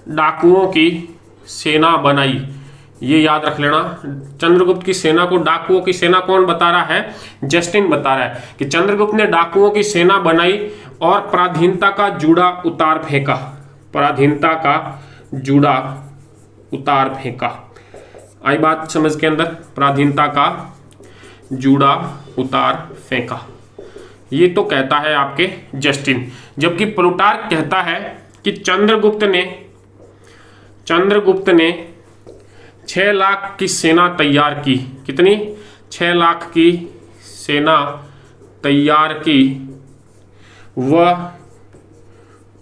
डाकुओं की सेना बनाई। ये याद रख लेना। चंद्रगुप्त की सेना को डाकुओं की सेना कौन बता रहा है? जस्टिन बता रहा है कि चंद्रगुप्त ने डाकुओं की सेना बनाई और पराधीनता का जूड़ा उतार फेंका। पराधीनता का जूड़ा उतार फेंका। आई बात समझ के अंदर? पराधीनता का जूड़ा उतार फेंका, ये तो कहता है आपके जस्टिन। जबकि प्लूटार्क कहता है कि चंद्रगुप्त ने 6 लाख की सेना तैयार की। कितनी? 6 लाख की सेना तैयार की। वह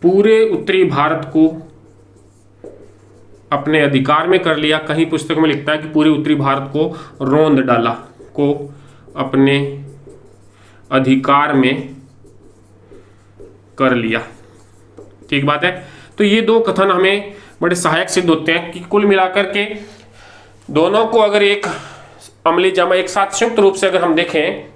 पूरे उत्तरी भारत को अपने अधिकार में कर लिया। कहीं पुस्तक में लिखता है कि पूरे उत्तरी भारत को रौंद डाला, को अपने अधिकार में कर लिया। ठीक बात है। तो ये 2 कथन हमें बड़े सहायक सिद्ध होते हैं कि कुल मिलाकर के दोनों को अगर एक अमली जमा एक साथ संयुक्त रूप से अगर हम देखें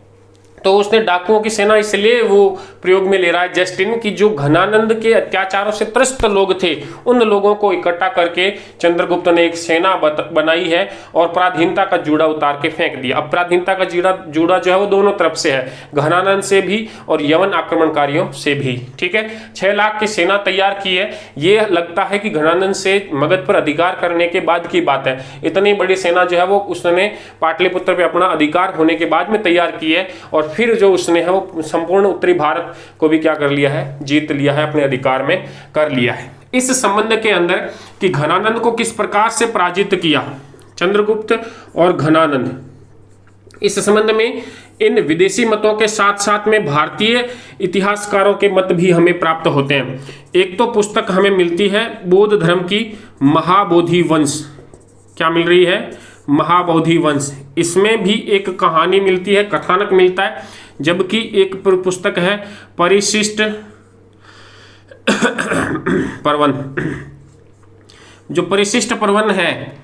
तो उसने डाकुओं की सेना इसलिए वो प्रयोग में ले रहा है जस्टिन कि जो घनानंद के अत्याचारों से त्रस्त लोग थे उन लोगों को इकट्ठा करके चंद्रगुप्त ने एक सेना बनाई है और पराधीनता का जूड़ा उतार के फेंक दिया। अब पराधीनता का जूड़ा जो है वो दोनों तरफ से है, घनानंद से भी और यवन आक्रमणकारियों से भी। ठीक है, 6 लाख की सेना तैयार की है। ये लगता है कि घनानंद से मगध पर अधिकार करने के बाद की बात है। इतनी बड़ी सेना जो है वो उसने पाटलिपुत्र पे अपना अधिकार होने के बाद में तैयार की है और फिर जो उसने है वो संपूर्ण उत्तरी भारत को भी क्या कर लिया है? जीत लिया है, अपने अधिकार में कर लिया है। इस संबंध के अंदर कि घनानंद को किस प्रकार से पराजित किया चंद्रगुप्त और घनानंद, इस संबंध में इन विदेशी मतों के साथ साथ में भारतीय इतिहासकारों के मत भी हमें प्राप्त होते हैं। एक तो पुस्तक हमें मिलती है बौद्ध धर्म की महाबोधि वंश। क्या मिल रही है? महाबोधि वंश। इसमें भी एक कहानी मिलती है, कथानक मिलता है। जबकि एक पुस्तक है परिशिष्ट पर्वन। जो परिशिष्ट पर्वन है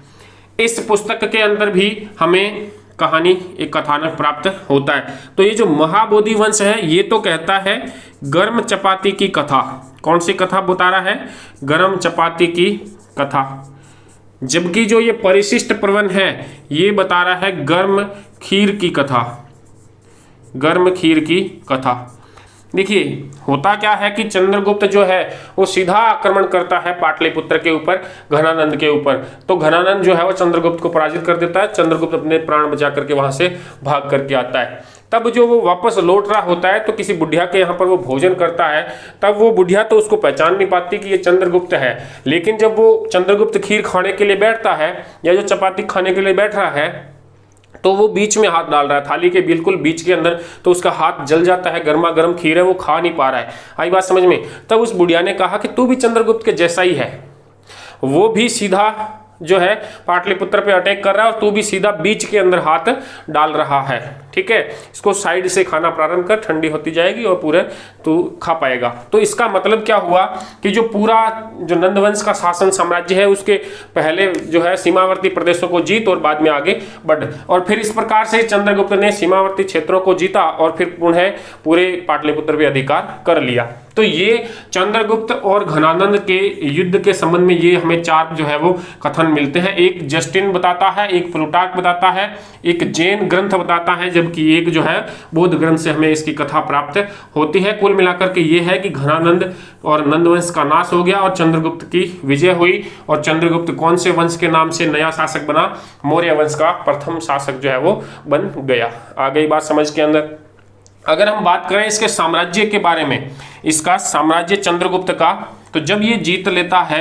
इस पुस्तक के अंदर भी हमें कहानी एक कथानक प्राप्त होता है। तो ये जो महाबोधि वंश है ये तो कहता है गर्म चपाती की कथा। कौन सी कथा बता रहा है? गर्म चपाती की कथा। जबकि जो ये परिशिष्ट पर्वन है ये बता रहा है गर्म खीर की कथा। गर्म खीर की कथा। देखिए होता क्या है कि चंद्रगुप्त जो है वो सीधा आक्रमण करता है पाटलिपुत्र के ऊपर, घनानंद के ऊपर। तो घनानंद जो है वो चंद्रगुप्त को पराजित कर देता है। चंद्रगुप्त अपने प्राण बचा करके वहां से भाग करके आता है। तब जो वो वापस लौट रहा होता है तो किसी बुढ़िया के यहाँ पर वो भोजन करता है। तब वो बुढ़िया तो उसको पहचान नहीं पाती कि ये चंद्रगुप्त है। लेकिन जब वो चंद्रगुप्त खीर खाने के लिए बैठता है या जो चपाती खाने के लिए बैठ रहा है तो वो बीच में हाथ डाल रहा है, थाली के बिल्कुल बीच के अंदर। तो उसका हाथ जल जाता है, गर्मा गर्म खीर है, वो खा नहीं पा रहा है। आई बात समझ में? तब उस बुढ़िया ने कहा कि तू भी चंद्रगुप्त के जैसा ही है। वो भी सीधा जो है पाटलिपुत्र पे अटैक कर रहा है और तू भी सीधा बीच के अंदर हाथ डाल रहा है। ठीक है, इसको साइड से खाना प्रारंभ कर, ठंडी होती जाएगी और पूरे तू खा पाएगा। तो इसका मतलब क्या हुआ कि जो पूरा जो नंदवंश का शासन साम्राज्य है उसके पहले जो है सीमावर्ती प्रदेशों को जीत और बाद में आगे बढ़, और फिर इस प्रकार से चंद्रगुप्त ने सीमावर्ती क्षेत्रों को जीता और फिर पुनः पूरे पाटलिपुत्र पे अधिकार कर लिया। तो ये चंद्रगुप्त और घनानंद के युद्ध के संबंध में ये हमें चार जो है वो कथन मिलते हैं। एक जस्टिन बताता है, एक प्लूटार्क बताता है, एक जैन ग्रंथ बताता है, जबकि एक जो है बौद्ध ग्रंथ से हमें इसकी कथा प्राप्त होती है। कुल मिलाकर के ये है कि घनानंद और नंदवंश का नाश हो गया और चंद्रगुप्त की विजय हुई, और चंद्रगुप्त कौन से वंश के नाम से नया शासक बना? मौर्य वंश का प्रथम शासक जो है वो बन गया। आ गई बात समझ के अंदर। अगर हम बात करें इसके साम्राज्य के बारे में, इसका साम्राज्य चंद्रगुप्त का, तो जब ये जीत लेता है,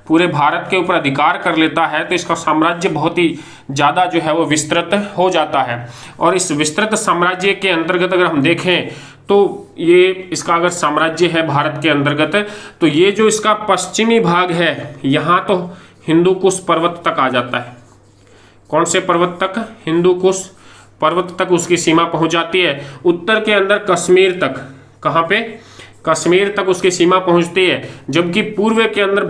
पूरे भारत के ऊपर अधिकार कर लेता है, तो इसका साम्राज्य बहुत ही ज़्यादा जो है वो विस्तृत हो जाता है। और इस विस्तृत साम्राज्य के अंतर्गत अगर हम देखें तो ये इसका अगर साम्राज्य है भारत के अंतर्गत, तो ये जो इसका पश्चिमी भाग है, यहाँ तो हिंदू कुश पर्वत तक आ जाता है। कौन से पर्वत तक? हिंदू कुश पर्वत तक उसकी सीमा पहुंच जाती है। उत्तर के अंदर कश्मीर तक, कहाँ पे? कश्मीर तक उसकी सीमा पहुंचती है। जबकि पूर्व के अंदर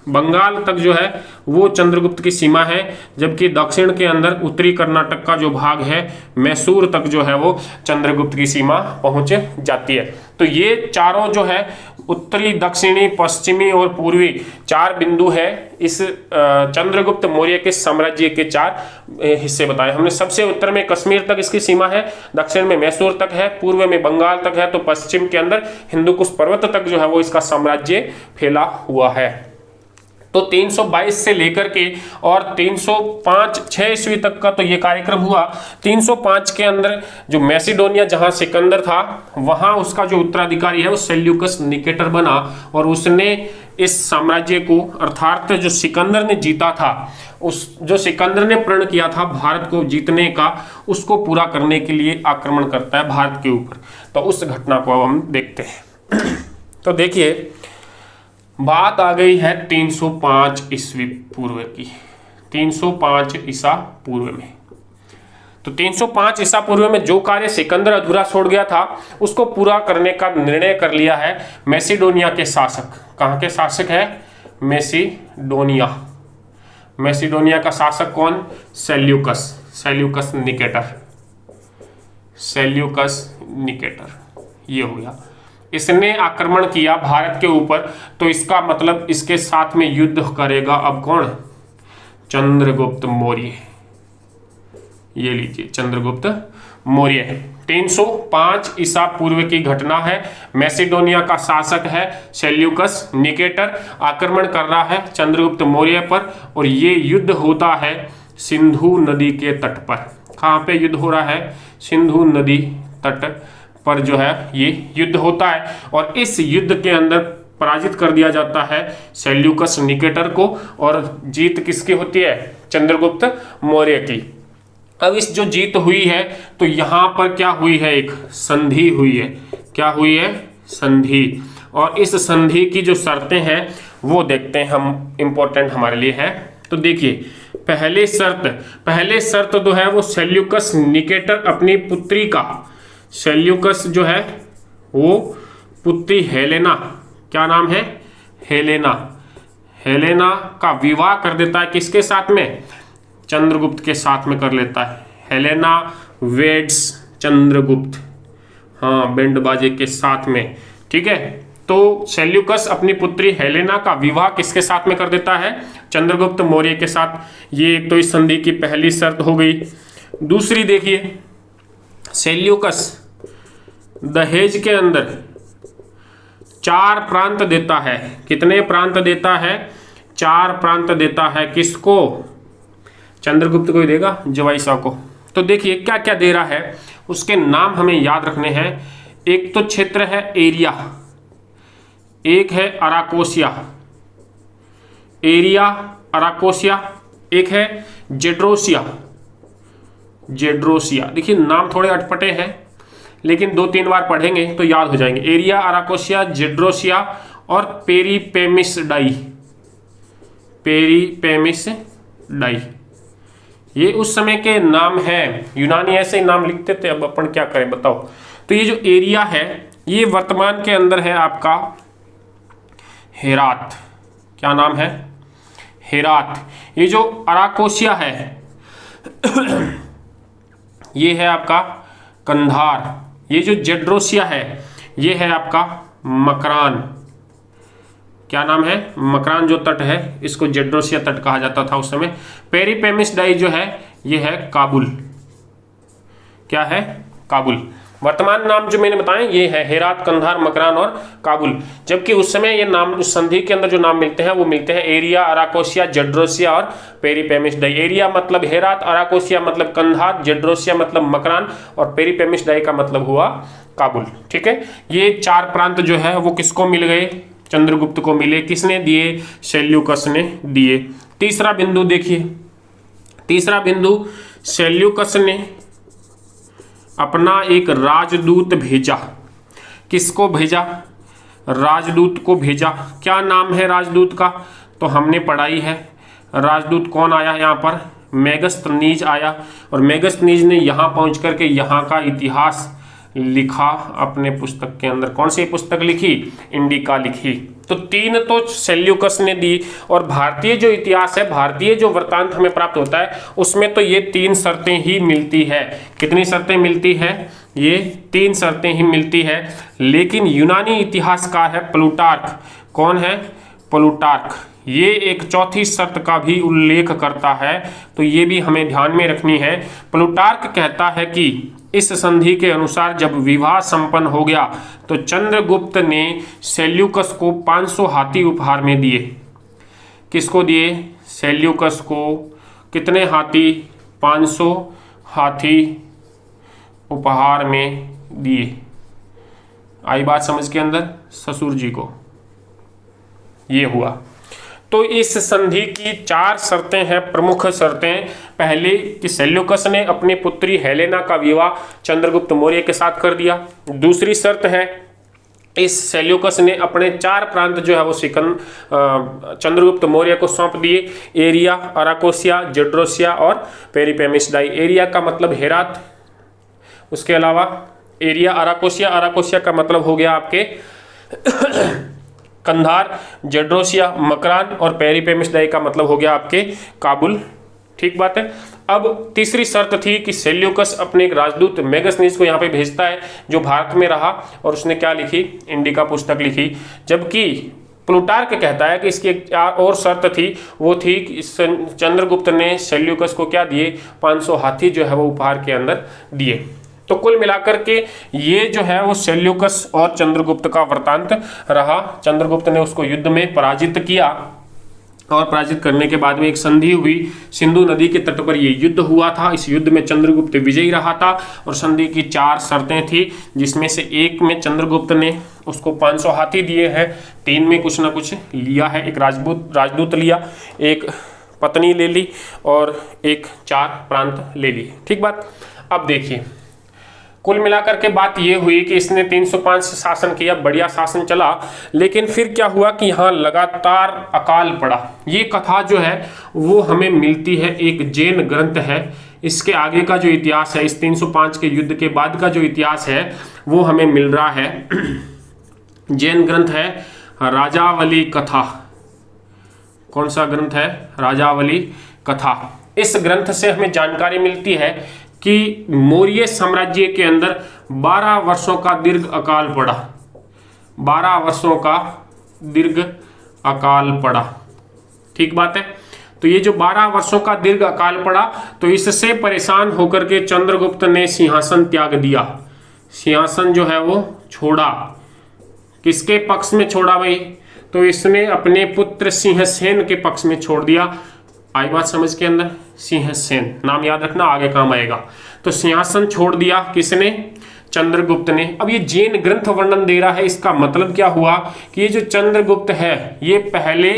बंगाल तक जो है वो चंद्रगुप्त की सीमा है। जबकि दक्षिण के अंदर उत्तरी कर्नाटक का जो भाग है, मैसूर तक जो है वो चंद्रगुप्त की सीमा पहुंच जाती है। तो ये चारों जो है उत्तरी, दक्षिणी, पश्चिमी और पूर्वी चार बिंदु है इस चंद्रगुप्त मौर्य के साम्राज्य के चार हिस्से बताए हमने। सबसे उत्तर में कश्मीर तक इसकी सीमा है, दक्षिण में मैसूर तक है, पूर्व में बंगाल तक है, तो पश्चिम के अंदर हिंदुकुश पर्वत तक जो है वो इसका साम्राज्य फैला हुआ है। तो 322 से लेकर के और 305-6 ईस्वी तक का तो ये कार्यक्रम हुआ। 305 के अंदर जो मैसिडोनिया जहां सिकंदर था, वहां उसका जो उत्तराधिकारी है वो सेल्यूकस निकेटर बना, और उसने इस साम्राज्य को, अर्थात जो सिकंदर ने जीता था, उस जो सिकंदर ने प्रण किया था भारत को जीतने का, उसको पूरा करने के लिए आक्रमण करता है भारत के ऊपर। तो उस घटना को अब हम देखते हैं। तो देखिए, बात आ गई है 305 ईस्वी पूर्व की, 305 ईसा पूर्व में। तो 305 ईसा पूर्व में जो कार्य सिकंदर अधूरा छोड़ गया था, उसको पूरा करने का निर्णय कर लिया है मैसिडोनिया के शासक। कहाँ के शासक है? मैसिडोनिया। मैसिडोनिया का शासक कौन? Seleucus Nicator. ये हो गया, इसने आक्रमण किया भारत के ऊपर। तो इसका मतलब इसके साथ में युद्ध करेगा अब कौन? चंद्रगुप्त मौर्य। ये लीजिए, चंद्रगुप्त मौर्य। 305 ईसा पूर्व की घटना है। मैसिडोनिया का शासक है सेल्यूकस निकेटर, आक्रमण कर रहा है चंद्रगुप्त मौर्य पर, और ये युद्ध होता है सिंधु नदी के तट पर। कहाँ पे युद्ध हो रहा है? सिंधु नदी तट पर जो है ये युद्ध होता है, और इस युद्ध के अंदर पराजित कर दिया जाता है सेल्यूकस निकेटर को, और जीत किसकी होती है? चंद्रगुप्त मौर्य की। अब इस जो जीत हुई है, तो यहाँ पर क्या हुई है? एक संधि हुई है। क्या हुई है? संधि। और इस संधि की जो शर्तें हैं वो देखते हैं हम, इंपॉर्टेंट हमारे लिए है। तो देखिए, पहले शर्त जो है वो सेल्यूकस निकेटर अपनी पुत्री का, सेल्यूकस जो है वो पुत्री हेलेना, क्या नाम है? हेलेना का विवाह कर देता है किसके साथ में? चंद्रगुप्त के साथ में कर लेता है। हेलेना वेड्स चंद्रगुप्त, हाँ, बैंड बाजे के साथ में। ठीक है, तो सेल्यूकस अपनी पुत्री हेलेना का विवाह किसके साथ में कर देता है? चंद्रगुप्त मौर्य के साथ। ये एक तो इस संधि की पहली शर्त हो गई। दूसरी देखिए, सेल्यूकस दहेज के अंदर 4 प्रांत देता है। कितने प्रांत देता है? 4 प्रांत देता है। किसको? चंद्रगुप्त को ही देगा, जवाईसा को। तो देखिए क्या क्या दे रहा है, उसके नाम हमें याद रखने हैं। एक तो क्षेत्र है एरिया, एक है अराकोसिया, एरिया अराकोसिया, एक है जेड्रोसिया। देखिए नाम थोड़े अटपटे हैं, लेकिन 2-3 बार पढ़ेंगे तो याद हो जाएंगे। एरिया, अराकोसिया, जेड्रोसिया और पेरीपेमिसडाई। पेरीपेमिस डाई, ये उस समय के नाम हैं। यूनानी ऐसे ही नाम लिखते थे, अब अपन क्या करें बताओ। तो ये जो एरिया है ये वर्तमान के अंदर है आपका हेरात। क्या नाम है? हेरात। ये जो अराकोसिया है ये है आपका कंधार। ये जो जेड्रोसिया है ये है आपका मकरान। क्या नाम है? मकरान जो तट है इसको जेड्रोसिया तट कहा जाता था उस समय। पेरीपेमिस डाई जो है ये है काबुल। क्या है? काबुल। वर्तमान नाम जो मैंने बताए ये है हेरात, कंधार, मकरान और काबुल। जबकि उस समय ये नाम संधि के अंदर जो नाम मिलते हैं वो मिलते हैं एरिया, अराकोसिया, जेड्रोसिया और पेरीपेमिस डाई। एरिया मतलब हेरात, अराकोसिया मतलब कंधार, जेड्रोसिया मतलब मकरान और पेरीपेमिस डाई का मतलब हुआ काबुल। ठीक है, ये 4 प्रांत जो है वो किसको मिल गए? चंद्रगुप्त को मिले। किसने दिए? सेल्यूकस ने दिए। तीसरा बिंदु देखिए, तीसरा बिंदु सेल्यूकस ने अपना एक राजदूत भेजा। किसको भेजा? राजदूत को भेजा। क्या नाम है राजदूत का? तो हमने पढ़ाई है। राजदूत कौन आया यहाँ पर? मेगस्थनीज आया। और मेगस्थनीज ने यहाँ पहुँच करके यहाँ का इतिहास लिखा अपने पुस्तक के अंदर। कौन सी पुस्तक लिखी? इंडिका लिखी। तो 3 तो सेल्यूकस ने दी। और भारतीय जो इतिहास है, भारतीय जो वृत्तांत हमें प्राप्त होता है उसमें तो ये 3 शर्तें ही मिलती है। कितनी शर्तें मिलती है? ये 3 शर्तें ही मिलती है। लेकिन यूनानी इतिहासकार है प्लूटार्क। कौन है? प्लूटार्क। ये एक 4थी शर्त का भी उल्लेख करता है, तो ये भी हमें ध्यान में रखनी है। प्लूटार्क कहता है कि इस संधि के अनुसार जब विवाह संपन्न हो गया तो चंद्रगुप्त ने सेल्यूकस को 500 हाथी उपहार में दिए। किसको दिए? सेल्यूकस को। कितने हाथी? 500 हाथी उपहार में दिए। आई बात समझ के अंदर? ससुर जी को। ये हुआ। तो इस संधि की 4 शर्तें हैं, प्रमुख शर्तें। पहले कि सेल्यूकस ने अपनी पुत्री हेलेना का विवाह चंद्रगुप्त मौर्य के साथ कर दिया। दूसरी शर्त है इस सेल्यूकस ने अपने 4 प्रांत जो है वो चंद्रगुप्त मौर्य को सौंप दिए। एरिया, अराकोसिया, जेड्रोसिया और पेरीपेमिस डाई। एरिया का मतलब हेरात, उसके अलावा एरिया, अराकोसिया, अराकोसिया का मतलब हो गया आपके कंधार, जेड्रोसिया, मकरान और पेरीपेमिस डाई का मतलब हो गया आपके काबुल। ठीक बात है। अब तीसरी शर्त थी कि सेल्यूकस अपने एक राजदूत मेगस्थनीज को यहाँ पे भेजता है जो भारत में रहा और उसने क्या लिखी? इंडिका पुस्तक लिखी। जबकि प्लूटार्क कहता है कि इसकी एक और शर्त थी, वो थी कि चंद्रगुप्त ने सेल्यूकस को क्या दिए? 500 हाथी जो है वो उपहार के अंदर दिए। तो कुल मिलाकर के ये जो है वो सेल्यूकस और चंद्रगुप्त का वृत्तांत रहा। चंद्रगुप्त ने उसको युद्ध में पराजित किया और पराजित करने के बाद में एक संधि हुई। सिंधु नदी के तट पर ये युद्ध हुआ था। इस युद्ध में चंद्रगुप्त विजयी रहा था और संधि की 4 शर्तें थी, जिसमें से एक में चंद्रगुप्त ने उसको 500 हाथी दिए हैं, 3 में कुछ ना कुछ लिया है। एक राजदूत लिया, एक पत्नी ले ली और एक 4 प्रांत ले लिए। ठीक बात। अब देखिए कुल मिलाकर के बात ये हुई कि इसने 305 से शासन किया, बढ़िया शासन चला। लेकिन फिर क्या हुआ कि यहाँ लगातार अकाल पड़ा। ये कथा जो है वो हमें मिलती है, एक जैन ग्रंथ है। इसके आगे का जो इतिहास है, इस 305 के युद्ध के बाद का जो इतिहास है वो हमें मिल रहा है। जैन ग्रंथ है राजावली कथा। कौन सा ग्रंथ है? राजावली कथा। इस ग्रंथ से हमें जानकारी मिलती है कि मौर्य साम्राज्य के अंदर 12 वर्षों का दीर्घ अकाल पड़ा। 12 वर्षों का दीर्घ अकाल पड़ा। ठीक बात है। तो ये जो 12 वर्षों का दीर्घ अकाल पड़ा, तो इससे परेशान होकर के चंद्रगुप्त ने सिंहासन त्याग दिया। सिंहासन जो है वो छोड़ा। किसके पक्ष में छोड़ा भाई? तो इसने अपने पुत्र सिंहसेन के पक्ष में छोड़ दिया। आई बात समझ के अंदर? सिंहसेन नाम याद रखना, आगे काम आएगा। तो सिंहासन छोड़ दिया किसने? चंद्रगुप्त ने। अब ये जैन ग्रंथ वर्णन दे रहा है, इसका मतलब क्या हुआ कि ये जो चंद्रगुप्त है ये पहले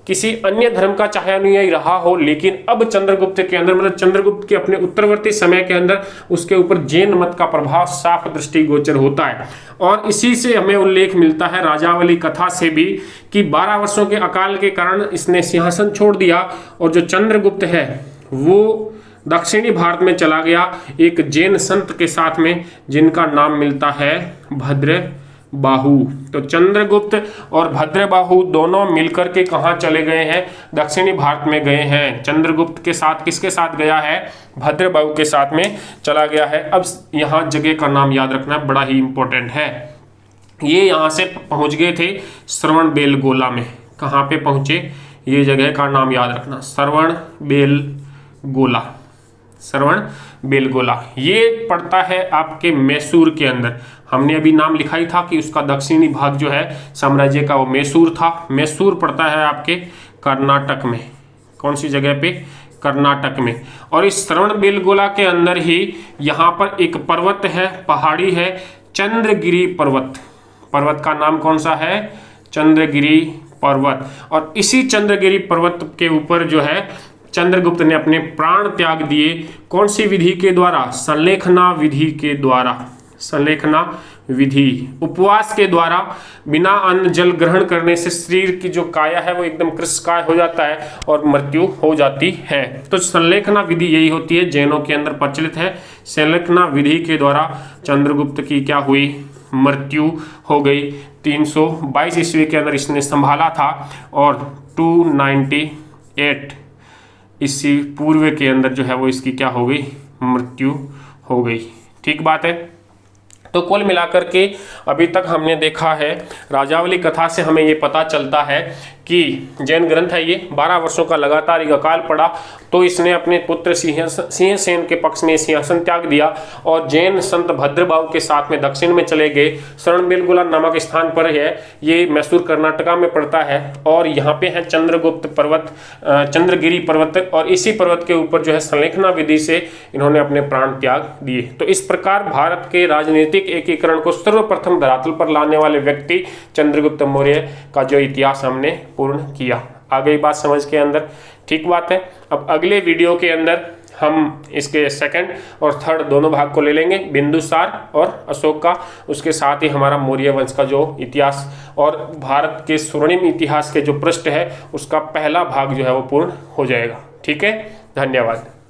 किसी अन्य धर्म का चाहे अनुयायी रहा हो, लेकिन अब चंद्रगुप्त के अंदर, मतलब चंद्रगुप्त के अपने उत्तरवर्ती समय के अंदर उसके ऊपर जैन मत का प्रभाव साफ दृष्टिगोचर होता है। और इसी से हमें उल्लेख मिलता है राजावली कथा से भी कि 12 वर्षों के अकाल के कारण इसने सिंहासन छोड़ दिया और जो चंद्रगुप्त है वो दक्षिणी भारत में चला गया एक जैन संत के साथ में, जिनका नाम मिलता है भद्रबाहु। तो चंद्रगुप्त और भद्रबाहु दोनों मिलकर के कहाँ चले गए हैं? दक्षिणी भारत में गए हैं। चंद्रगुप्त के साथ किसके साथ गया है? भद्रबाहु के साथ में चला गया है। अब यहाँ जगह का नाम याद रखना बड़ा ही इंपॉर्टेंट है। ये यहाँ से पहुँच गए थे श्रवणबेलगोला में। कहाँ पे पहुँचे? ये जगह का नाम याद रखना, श्रवणबेलगोला। श्रवणबेलगोला ये पड़ता है आपके मैसूर के अंदर। हमने अभी नाम लिखा ही था कि उसका दक्षिणी भाग जो है साम्राज्य का वो मैसूर था। मैसूर पड़ता है आपके कर्नाटक में। कौन सी जगह पे? कर्नाटक में। और इस श्रवणबेलगोला के अंदर ही यहाँ पर एक पर्वत है, पहाड़ी है, चंद्रगिरी पर्वत। पर्वत का नाम कौन सा है? चंद्रगिरी पर्वत। और इसी चंद्रगिरी पर्वत के ऊपर जो है चंद्रगुप्त ने अपने प्राण त्याग दिए। कौन सी विधि के द्वारा? संलेखना विधि के द्वारा। संलेखना विधि, उपवास के द्वारा। बिना अन्न जल ग्रहण करने से शरीर की जो काया है वो एकदम कृशकाय हो जाता है और मृत्यु हो जाती है। तो संलेखना विधि यही होती है, जैनों के अंदर प्रचलित है। संलेखना विधि के द्वारा चंद्रगुप्त की क्या हुई? मृत्यु हो गई। 322 ईस्वी के अंदर इसने संभाला था और 298 ईस्वी पूर्व के अंदर जो है वो इसकी क्या हो गई? मृत्यु हो गई। ठीक बात है। तो कुल मिलाकर के अभी तक हमने देखा है राजावली कथा से हमें ये पता चलता है कि जैन ग्रंथ है ये, 12 वर्षों का लगातार एक अकाल पड़ा तो इसने अपने पुत्र सिंहसेन के पक्ष में सिंहासन त्याग दिया और जैन संत भद्रबाहु के साथ में दक्षिण में चले गए। श्रवणबेलगोला नामक स्थान पर है, ये मैसूर कर्नाटका में पड़ता है। और यहाँ पे है चंद्रगुप्त पर्वत, चंद्रगिरी पर्वत, और इसी पर्वत के ऊपर जो है संलेखना विधि से इन्होंने अपने प्राण त्याग दिए। तो इस प्रकार भारत के राजनीतिक एकीकरण को सर्वप्रथम धरातल पर लाने वाले व्यक्ति चंद्रगुप्त मौर्य का जो इतिहास हमने पूर्ण किया। आ गई बात समझ के अंदर? ठीक बात है। अब अगले वीडियो के अंदर हम इसके सेकंड और थर्ड दोनों भाग को ले लेंगे, बिंदुसार और अशोक का। उसके साथ ही हमारा मौर्य वंश का जो इतिहास और भारत के स्वर्णिम इतिहास के जो पृष्ठ है उसका पहला भाग जो है वो पूर्ण हो जाएगा। ठीक है, धन्यवाद।